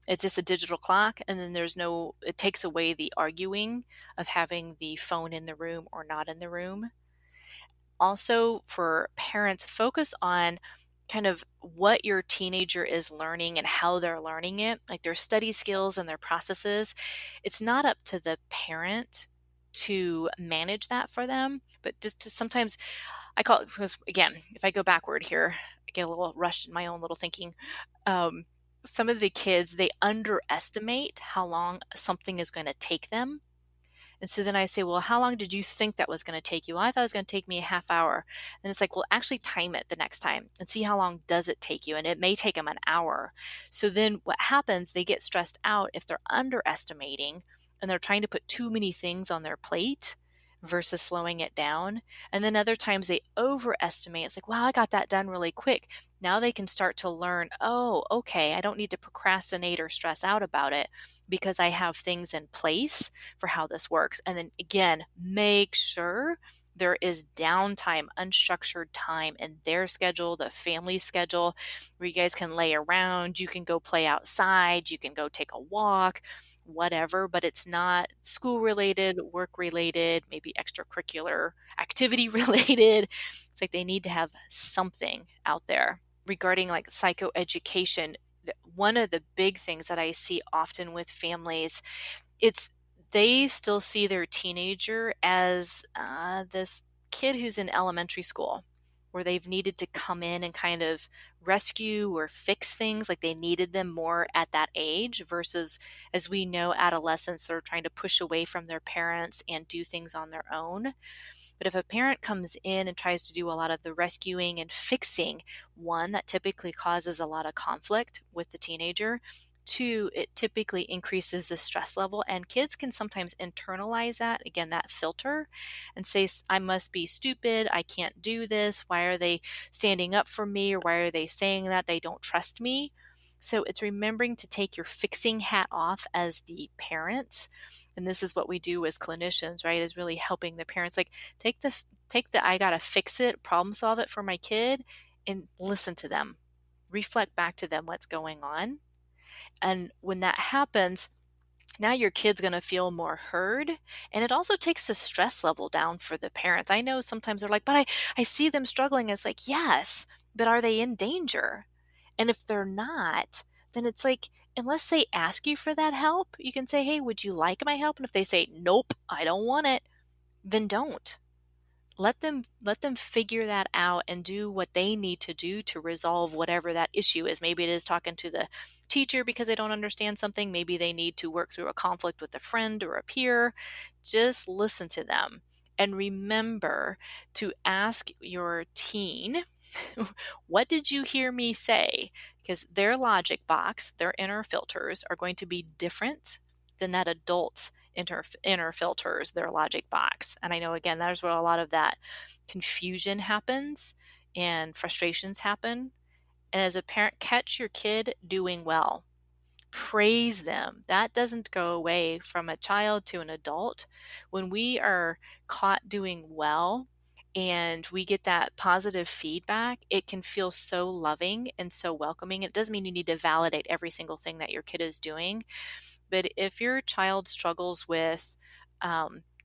It's just a digital clock, and then it takes away the arguing of having the phone in the room or not in the room. Also, for parents, focus on kind of what your teenager is learning and how they're learning it, like their study skills and their processes. It's not up to the parent to manage that for them, but just to sometimes, I call it, because again, if I go backward here, I get a little rushed in my own little thinking. Some of the kids, they underestimate how long something is going to take them. And so then I say, well, how long did you think that was going to take you? Well, I thought it was going to take me a half hour. And it's like, well, actually time it the next time and see how long does it take you. And it may take them an hour. So then what happens, they get stressed out if they're underestimating and they're trying to put too many things on their plate versus slowing it down. And then other times they overestimate. It's like, wow, I got that done really quick. Now they can start to learn, oh, okay, I don't need to procrastinate or stress out about it, because I have things in place for how this works. And then again, make sure there is downtime, unstructured time in their schedule, the family schedule, where you guys can lay around, you can go play outside, you can go take a walk, whatever, but it's not school related, work related, maybe extracurricular activity related. It's like they need to have something out there. Regarding like psychoeducation, one of the big things that I see often with families, it's they still see their teenager as this kid who's in elementary school, where they've needed to come in and kind of rescue or fix things, like they needed them more at that age, versus, as we know, adolescents that are trying to push away from their parents and do things on their own. But if a parent comes in and tries to do a lot of the rescuing and fixing, one, that typically causes a lot of conflict with the teenager. Two, it typically increases the stress level, and kids can sometimes internalize that, again, that filter, and say, I must be stupid, I can't do this, why are they standing up for me, or why are they saying that, they don't trust me. So it's remembering to take your fixing hat off as the parent. And this is what we do as clinicians, right? Is really helping the parents, like, take the I gotta fix it, problem solve it for my kid, and listen to them. Reflect back to them what's going on. And when that happens, now your kid's going to feel more heard. And it also takes the stress level down for the parents. I know sometimes they're like, but I see them struggling. It's like, yes, but are they in danger? And if they're not, then it's like, unless they ask you for that help, you can say, hey, would you like my help? And if they say, nope, I don't want it, then don't. Let them figure that out and do what they need to do to resolve whatever that issue is. Maybe it is talking to the teacher because they don't understand something. Maybe they need to work through a conflict with a friend or a peer. Just listen to them. And remember to ask your teen, what did you hear me say? Because their logic box, their inner filters, are going to be different than that adult's inner filters, their logic box. And I know, again, that's where a lot of that confusion happens and frustrations happen. And as a parent, catch your kid doing well. Praise them. That doesn't go away from a child to an adult. When we are caught doing well and we get that positive feedback, it can feel so loving and so welcoming. It doesn't mean you need to validate every single thing that your kid is doing, but if your child struggles with,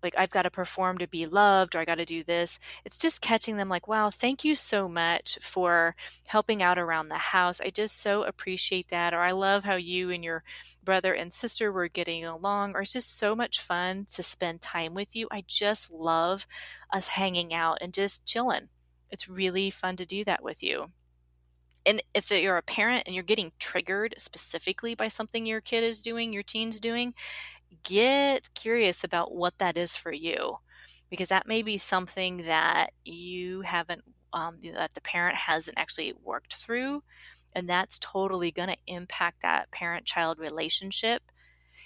like, I've got to perform to be loved, or I got to do this, it's just catching them like, wow, thank you so much for helping out around the house. I just so appreciate that. Or I love how you and your brother and sister were getting along. Or it's just so much fun to spend time with you. I just love us hanging out and just chilling. It's really fun to do that with you. And if you're a parent and you're getting triggered specifically by something your kid is doing, your teen's doing, get curious about what that is for you, because that may be something that you haven't, that the parent hasn't actually worked through. And that's totally going to impact that parent-child relationship.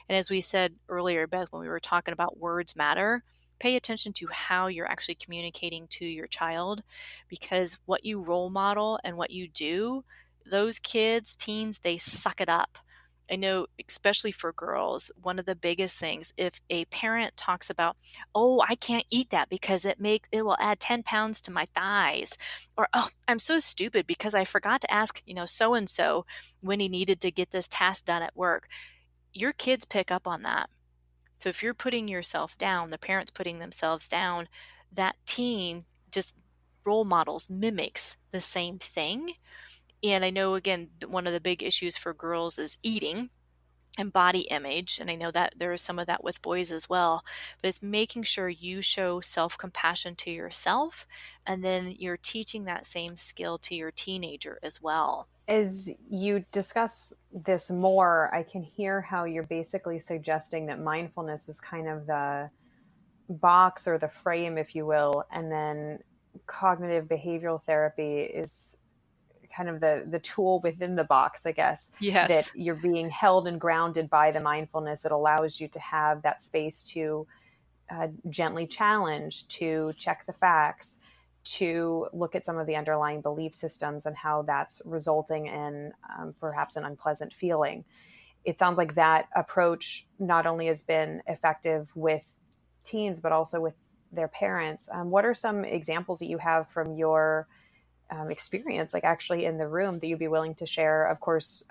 And as we said earlier, Beth, when we were talking about words matter, pay attention to how you're actually communicating to your child, because what you role model and what you do, those kids, teens, they suck it up. I know, especially for girls, one of the biggest things, if a parent talks about, oh, I can't eat that because it will add 10 pounds to my thighs, or, oh, I'm so stupid because I forgot to ask, so and so when he needed to get this task done at work. Your kids pick up on that. So if you're putting yourself down, the parent's putting themselves down, that teen just role models, mimics the same thing. And I know, again, one of the big issues for girls is eating and body image. And I know that there is some of that with boys as well. But it's making sure you show self-compassion to yourself, and then you're teaching that same skill to your teenager as well. As you discuss this more, I can hear how you're basically suggesting that mindfulness is kind of the box or the frame, if you will, and then cognitive behavioral therapy is kind of the tool within the box, I guess, that Yes. you're being held and grounded by the mindfulness. It allows you to have that space to gently challenge, to check the facts, to look at some of the underlying belief systems and how that's resulting in perhaps an unpleasant feeling. it sounds like that approach not only has been effective with teens, but also with their parents. What are some examples that you have from your experience, like actually in the room, that you'd be willing to share? Of course,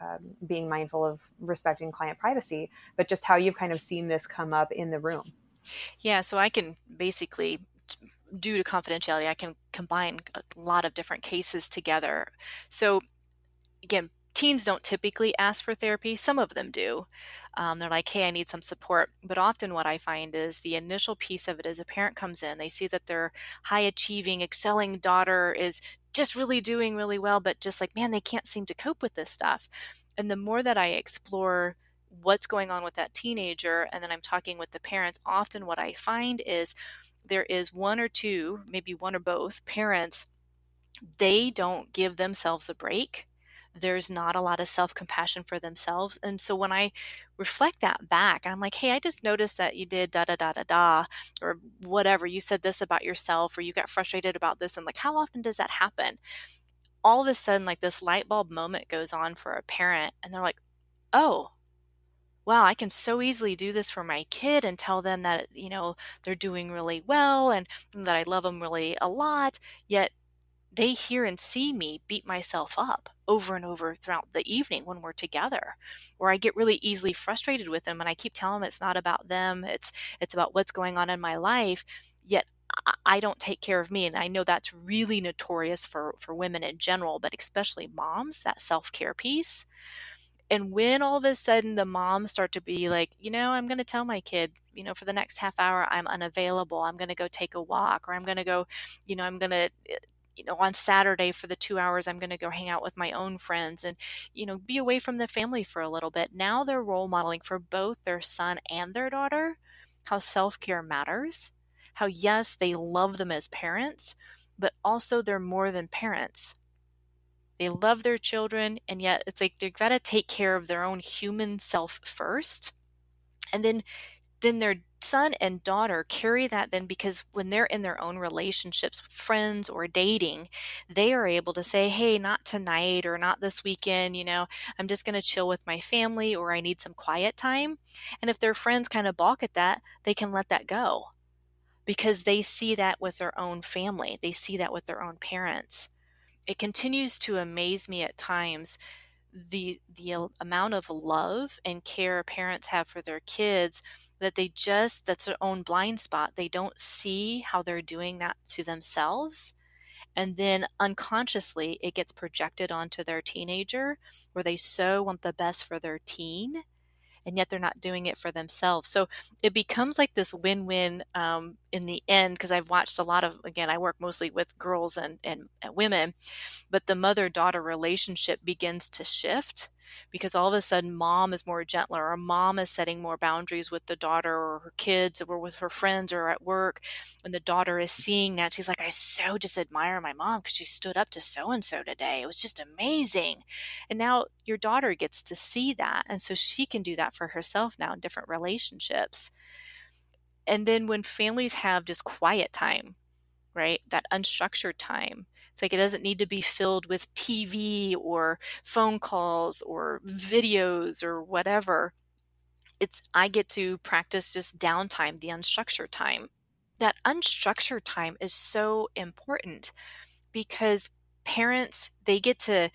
being mindful of respecting client privacy, but just how you've kind of seen this come up in the room. Yeah, so I can basically, due to confidentiality, I can combine a lot of different cases together. So again, teens don't typically ask for therapy. Some of them do. They're like, hey, I need some support. But often what I find is the initial piece of it is a parent comes in, they see that their high achieving, excelling daughter is just really doing really well, but just like, man, they can't seem to cope with this stuff. And the more that I explore what's going on with that teenager, and then I'm talking with the parents, often what I find is there is one or two, maybe one or both parents, they don't give themselves a break. There's not a lot of self compassion for themselves. And so when I reflect that back, I'm like, hey, I just noticed that you did da da da da da, or whatever. You said this about yourself, or you got frustrated about this. And like, how often does that happen? All of a sudden, like this light bulb moment goes on for a parent, and they're like, oh, wow, I can so easily do this for my kid and tell them that, they're doing really well and that I love them really a lot. Yet they hear and see me beat myself up over and over throughout the evening when we're together, or I get really easily frustrated with them and I keep telling them it's not about them, it's about what's going on in my life. Yet I don't take care of me, and I know that's really notorious for women in general, but especially moms, that self-care piece. And when all of a sudden the moms start to be like, I'm going to tell my kid, for the next half hour, I'm unavailable. I'm going to go take a walk, or I'm going to go, I'm going to, on Saturday for the 2 hours, I'm going to go hang out with my own friends and, be away from the family for a little bit. Now they're role modeling for both their son and their daughter how self care matters, how, yes, they love them as parents, but also they're more than parents. They love their children, and yet it's like they've got to take care of their own human self first. And then their son and daughter carry that then, because when they're in their own relationships, friends or dating, they are able to say, hey, not tonight or not this weekend, I'm just going to chill with my family, or I need some quiet time. And if their friends kind of balk at that, they can let that go because they see that with their own family. They see that with their own parents. It continues to amaze me at times the amount of love and care parents have for their kids, that that's their own blind spot. They don't see how they're doing that to themselves. And then unconsciously, it gets projected onto their teenager, where they so want the best for their teen, and yet they're not doing it for themselves. So it becomes like this win-win in the end, because I've watched a lot of, again, I work mostly with girls and women, but the mother-daughter relationship begins to shift because all of a sudden mom is more gentler, or mom is setting more boundaries with the daughter or her kids or with her friends or at work. And the daughter is seeing that, she's like, I so just admire my mom because she stood up to so and so today. It was just amazing. And now your daughter gets to see that, and so she can do that for herself now in different relationships. And then when families have just quiet time, right? That unstructured time. It's like it doesn't need to be filled with TV or phone calls or videos or whatever. I get to practice just downtime, the unstructured time. That unstructured time is so important because parents, they get to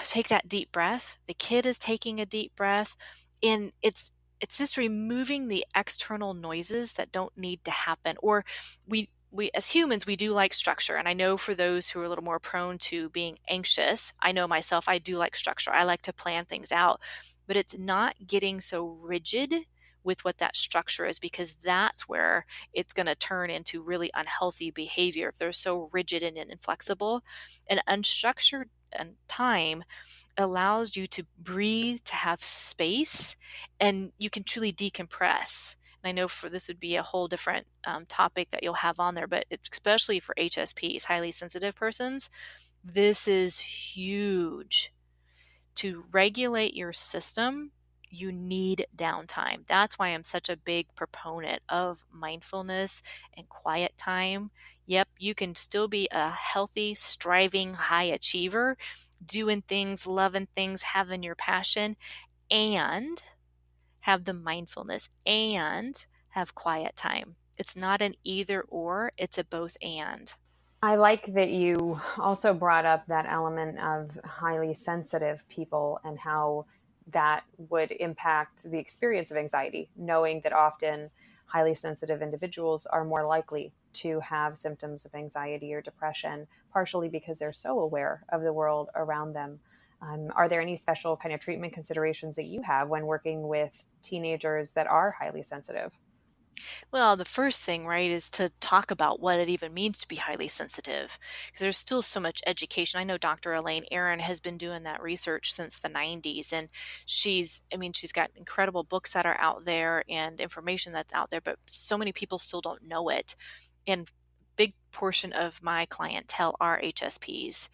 take that deep breath. The kid is taking a deep breath, and it's just removing the external noises that don't need to happen. Or we as humans, we do like structure. And I know for those who are a little more prone to being anxious, I know myself, I do like structure. I like to plan things out, but it's not getting so rigid with what that structure is, because that's where it's going to turn into really unhealthy behavior if they're so rigid and inflexible. And unstructured and time allows you to breathe, to have space, and you can truly decompress. And I know for this would be a whole different topic that you'll have on there, but especially for HSPs, highly sensitive persons, this is huge. To regulate your system, you need downtime. That's why I'm such a big proponent of mindfulness and quiet time. Yep, you can still be a healthy, striving, high achiever, doing things, loving things, having your passion, and have the mindfulness and have quiet time. It's not an either or, it's a both and. I like that you also brought up that element of highly sensitive people and how that would impact the experience of anxiety, knowing that often highly sensitive individuals are more likely to have symptoms of anxiety or depression, partially because they're so aware of the world around them. Are there any special kind of treatment considerations that you have when working with teenagers that are highly sensitive? Well, the first thing, right, is to talk about what it even means to be highly sensitive, because there's still so much education. I know Dr. Elaine Aron has been doing that research since the 90s, and she's got incredible books that are out there and information that's out there, but so many people still don't know it. And big portion of my clientele are HSPs.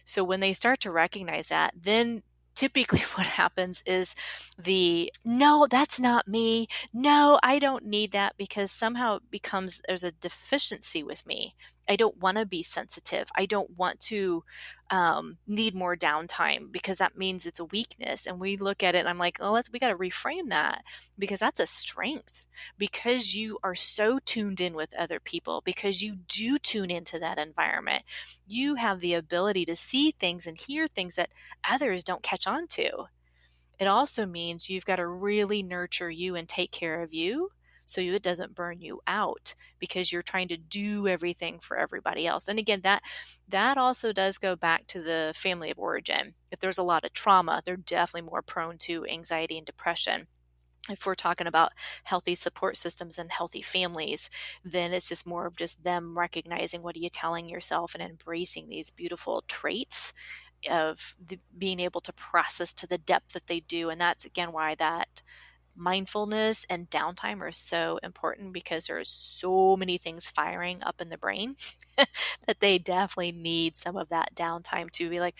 So when they start to recognize that, then typically what happens is no, that's not me. No, I don't need that, because somehow it becomes there's a deficiency with me. I don't want to be sensitive. I don't want to need more downtime, because that means it's a weakness. And we look at it and I'm like, oh, we got to reframe that, because that's a strength, because you are so tuned in with other people, because you do tune into that environment. You have the ability to see things and hear things that others don't catch on to. It also means you've got to really nurture you and take care of you so it doesn't burn you out, because you're trying to do everything for everybody else. And again, that also does go back to the family of origin. If there's a lot of trauma, they're definitely more prone to anxiety and depression. If we're talking about healthy support systems and healthy families, then it's just more of just them recognizing what are you telling yourself and embracing these beautiful traits of being able to process to the depth that they do. And that's again why that mindfulness and downtime are so important, because there's so many things firing up in the brain that they definitely need some of that downtime to be like,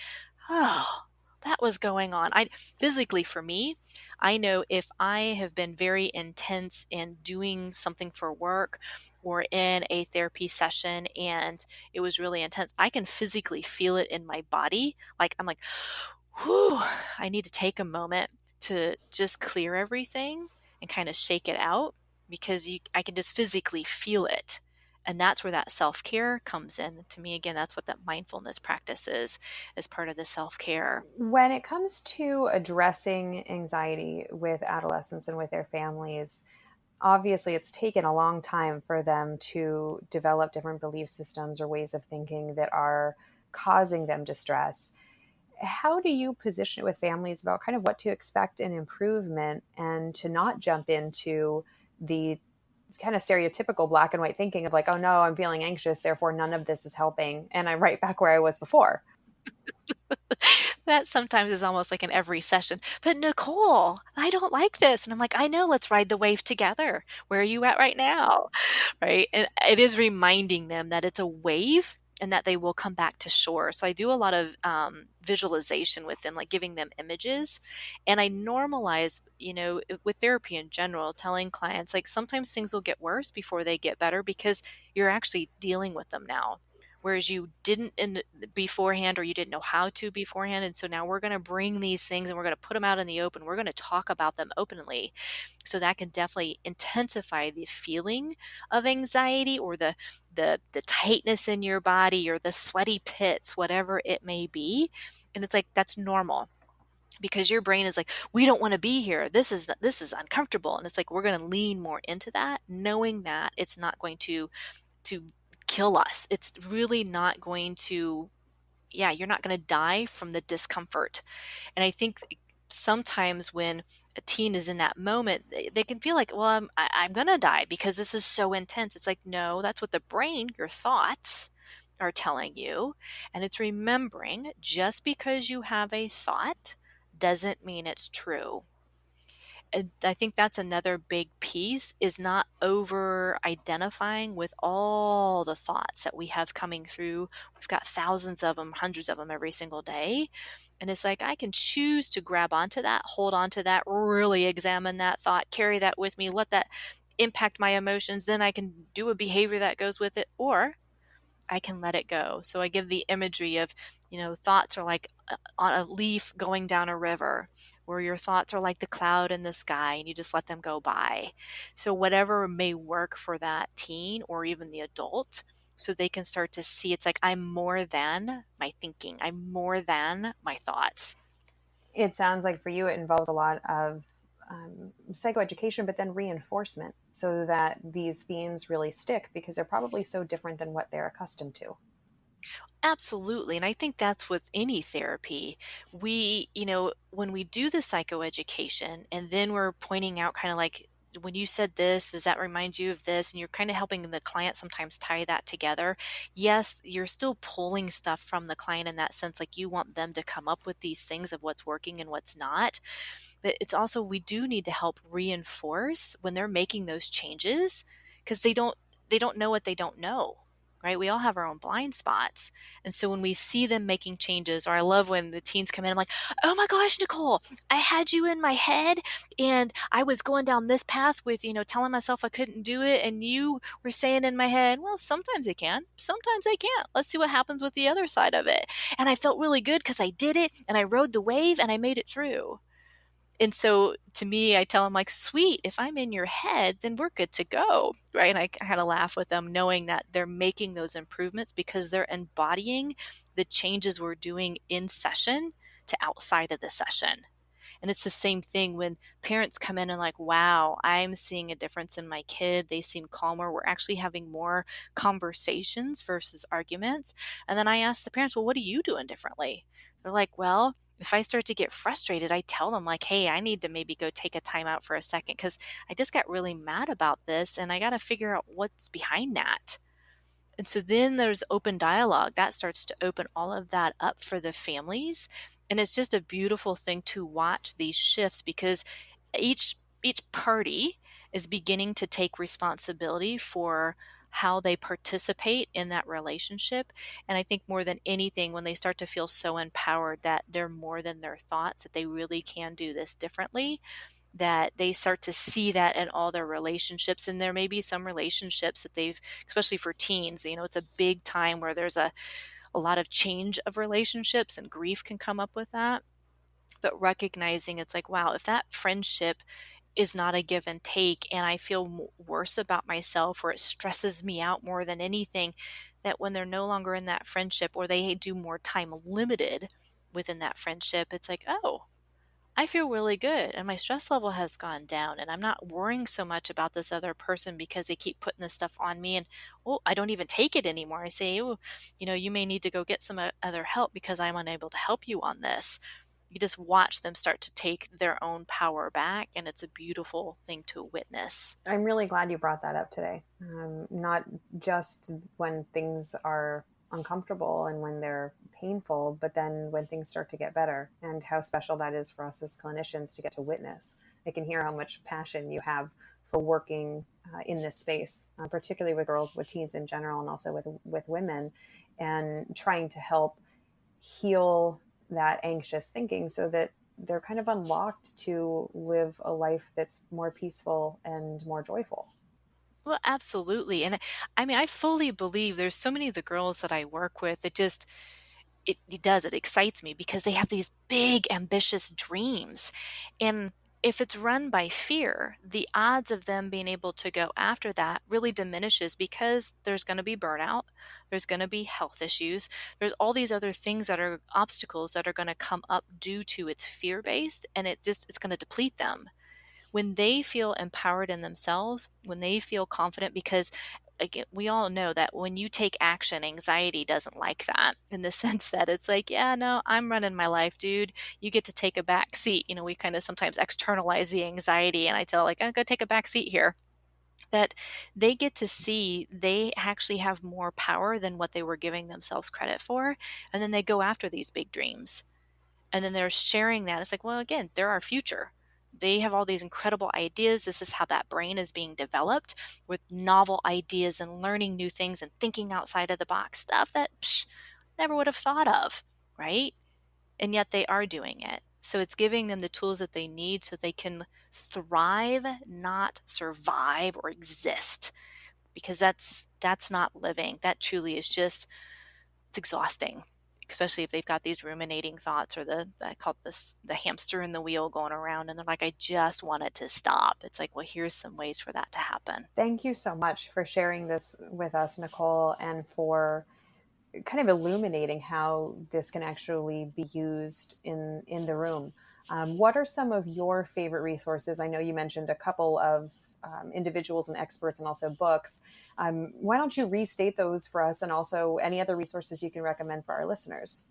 oh, that was going on. I physically, for me, I know if I have been very intense in doing something for work or in a therapy session and it was really intense, I can physically feel it in my body. Like I'm like, whew, I need to take a moment to just clear everything and kind of shake it out, because I can just physically feel it. And that's where that self-care comes in. To me, again, that's what that mindfulness practice is as part of the self-care. When it comes to addressing anxiety with adolescents and with their families, obviously it's taken a long time for them to develop different belief systems or ways of thinking that are causing them distress. How do you position it with families about kind of what to expect in improvement and to not jump into the kind of stereotypical black and white thinking of like, oh no, I'm feeling anxious, therefore none of this is helping, and I'm right back where I was before? That sometimes is almost like in every session. But Nicole, I don't like this. And I'm like, I know, let's ride the wave together. Where are you at right now? Right. And it is reminding them that it's a wave and that they will come back to shore. So I do a lot of visualization with them, like giving them images. And I normalize, with therapy in general, telling clients, like sometimes things will get worse before they get better, because you're actually dealing with them now. Whereas you didn't in beforehand, or you didn't know how to beforehand. And so now we're going to bring these things and we're going to put them out in the open. We're going to talk about them openly. So that can definitely intensify the feeling of anxiety, or the tightness in your body, or the sweaty pits, whatever it may be. And it's like, that's normal, because your brain is like, we don't want to be here. This is uncomfortable. And it's like, we're going to lean more into that, knowing that it's not going to kill us. It's really not going to, yeah, you're not going to die from the discomfort. And I think sometimes when a teen is in that moment, they can feel like, well, I'm going to die because this is so intense. It's like, no, that's what the brain, your thoughts, are telling you. And it's remembering, just because you have a thought doesn't mean it's true. And I think that's another big piece, is not over identifying with all the thoughts that we have coming through. We've got thousands of them, hundreds of them every single day. And it's like, I can choose to grab onto that, hold onto that, really examine that thought, carry that with me, let that impact my emotions. Then I can do a behavior that goes with it. Or I can let it go. So I give the imagery of, thoughts are like on a leaf going down a river, where your thoughts are like the cloud in the sky and you just let them go by. So whatever may work for that teen or even the adult, so they can start to see it's like, I'm more than my thinking, I'm more than my thoughts. It sounds like for you, it involves a lot of psychoeducation, but then reinforcement so that these themes really stick because they're probably so different than what they're accustomed to. Absolutely. And I think that's with any therapy. When we do the psychoeducation and then we're pointing out kind of like, when you said this, does that remind you of this? And you're kind of helping the client sometimes tie that together. Yes, you're still pulling stuff from the client in that sense, like you want them to come up with these things of what's working and what's not. But it's also, we do need to help reinforce when they're making those changes, because they don't know what they don't know, right? We all have our own blind spots. And so when we see them making changes, or I love when the teens come in, I'm like, oh my gosh, Nicole, I had you in my head and I was going down this path with, telling myself I couldn't do it. And you were saying in my head, well, sometimes I can, sometimes I can't. Let's see what happens with the other side of it. And I felt really good because I did it and I rode the wave and I made it through. And so to me, I tell them like, sweet, if I'm in your head, then we're good to go. Right. And I had to laugh with them knowing that they're making those improvements because they're embodying the changes we're doing in session to outside of the session. And it's the same thing when parents come in and like, wow, I'm seeing a difference in my kid. They seem calmer. We're actually having more conversations versus arguments. And then I ask the parents, well, what are you doing differently? They're like, well, if I start to get frustrated, I tell them like, hey, I need to maybe go take a time out for a second because I just got really mad about this and I got to figure out what's behind that. And so then there's open dialogue that starts to open all of that up for the families. And it's just a beautiful thing to watch these shifts because each party is beginning to take responsibility for how they participate in that relationship. And I think more than anything, when they start to feel so empowered that they're more than their thoughts, that they really can do this differently, that they start to see that in all their relationships. And there may be some relationships that they've, especially for teens, it's a big time where there's a lot of change of relationships and grief can come up with that. But recognizing it's like, wow, if that friendship is not a give and take and I feel worse about myself or it stresses me out more than anything, that when they're no longer in that friendship or they do more time limited within that friendship, it's like, oh, I feel really good and my stress level has gone down and I'm not worrying so much about this other person because they keep putting this stuff on me and oh, I don't even take it anymore. I say, oh, you may need to go get some other help because I'm unable to help you on this. You just watch them start to take their own power back and it's a beautiful thing to witness. I'm really glad you brought that up today. Not just when things are uncomfortable and when they're painful, but then when things start to get better, and how special that is for us as clinicians to get to witness. I can hear how much passion you have for working in this space, particularly with girls, with teens in general, and also with women, and trying to help heal that anxious thinking so that they're kind of unlocked to live a life that's more peaceful and more joyful. Well, absolutely. And I mean, I fully believe there's so many of the girls that I work with that just it excites me because they have these big ambitious dreams. And if it's run by fear, the odds of them being able to go after that really diminishes because there's going to be burnout, there's going to be health issues, there's all these other things that are obstacles that are going to come up due to it's fear based and it's going to deplete them. When they feel empowered in themselves, when they feel confident, because again, we all know that when you take action, anxiety doesn't like that in the sense that it's like, yeah, no, I'm running my life, dude. You get to take a back seat. We kind of sometimes externalize the anxiety, and I tell like, I'm going to take a back seat here. That they get to see they actually have more power than what they were giving themselves credit for. And then they go after these big dreams and then they're sharing that. It's like, well, again, they're our future. They have all these incredible ideas. This is how that brain is being developed with novel ideas and learning new things and thinking outside of the box stuff that never would have thought of, right? And yet they are doing it. So it's giving them the tools that they need so they can thrive, not survive or exist, because that's not living. That truly is just, it's exhausting, especially if they've got these ruminating thoughts, or I call this the hamster in the wheel going around, and they're like, I just want it to stop. It's like, well, here's some ways for that to happen. Thank you so much for sharing this with us, Nicole, and for kind of illuminating how this can actually be used in the room. What are some of your favorite resources? I know you mentioned a couple of individuals and experts, and also books. Why don't you restate those for us, and also any other resources you can recommend for our listeners?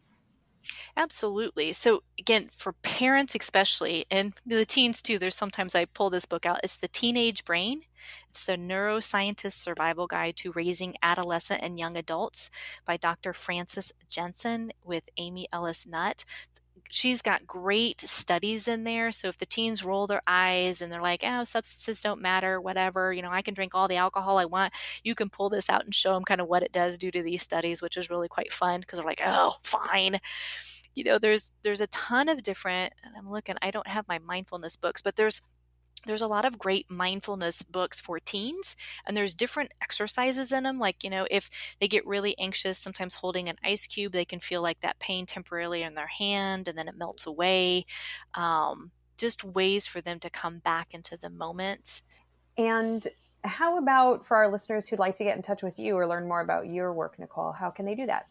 Absolutely. So again, for parents especially, and the teens too, there's sometimes I pull this book out. It's The Teenage Brain. It's the Neuroscientist Survival Guide to Raising Adolescent and Young Adults by Dr. Frances Jensen with Amy Ellis Nutt. She's got great studies in there. So if the teens roll their eyes and they're like, oh, substances don't matter, whatever, I can drink all the alcohol I want, you can pull this out and show them kind of what it does due to these studies, which is really quite fun, because they're like, oh, fine. There's a ton of different, and I'm looking, I don't have my mindfulness books, but there's a lot of great mindfulness books for teens, and there's different exercises in them. Like, if they get really anxious, sometimes holding an ice cube, they can feel like that pain temporarily in their hand, and then it melts away. Just ways for them to come back into the moment. And how about for our listeners who'd like to get in touch with you or learn more about your work, Nicole? How can they do that?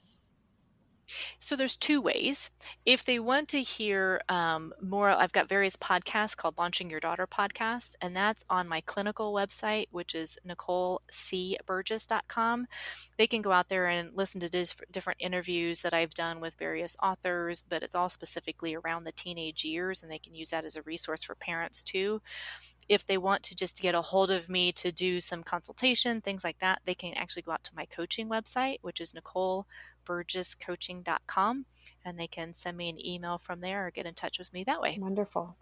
So there's two ways. If they want to hear more, I've got various podcasts called Launching Your Daughter podcast, and that's on my clinical website, which is NicoleCBurgess.com. They can go out there and listen to different interviews that I've done with various authors, but it's all specifically around the teenage years, and they can use that as a resource for parents too. If they want to just get a hold of me to do some consultation, things like that, they can actually go out to my coaching website, which is NicoleBurgessCoaching.com, and they can send me an email from there or get in touch with me that way. Wonderful.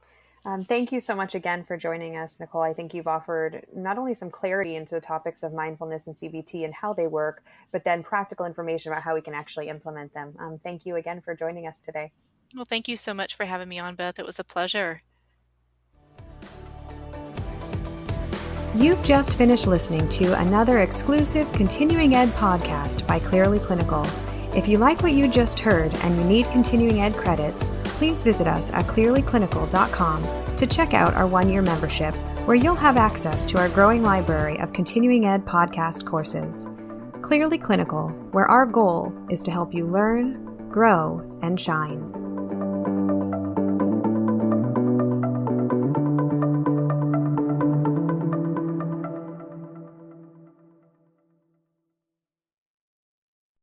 Thank you so much again for joining us, Nicole. I think you've offered not only some clarity into the topics of mindfulness and CBT and how they work, but then practical information about how we can actually implement them. Thank you again for joining us today. Well, thank you so much for having me on, Beth. It was a pleasure. You've just finished listening to another exclusive Continuing Ed podcast by Clearly Clinical. If you like what you just heard and you need Continuing Ed credits, please visit us at clearlyclinical.com to check out our one-year membership, where you'll have access to our growing library of Continuing Ed podcast courses. Clearly Clinical, where our goal is to help you learn, grow, and shine.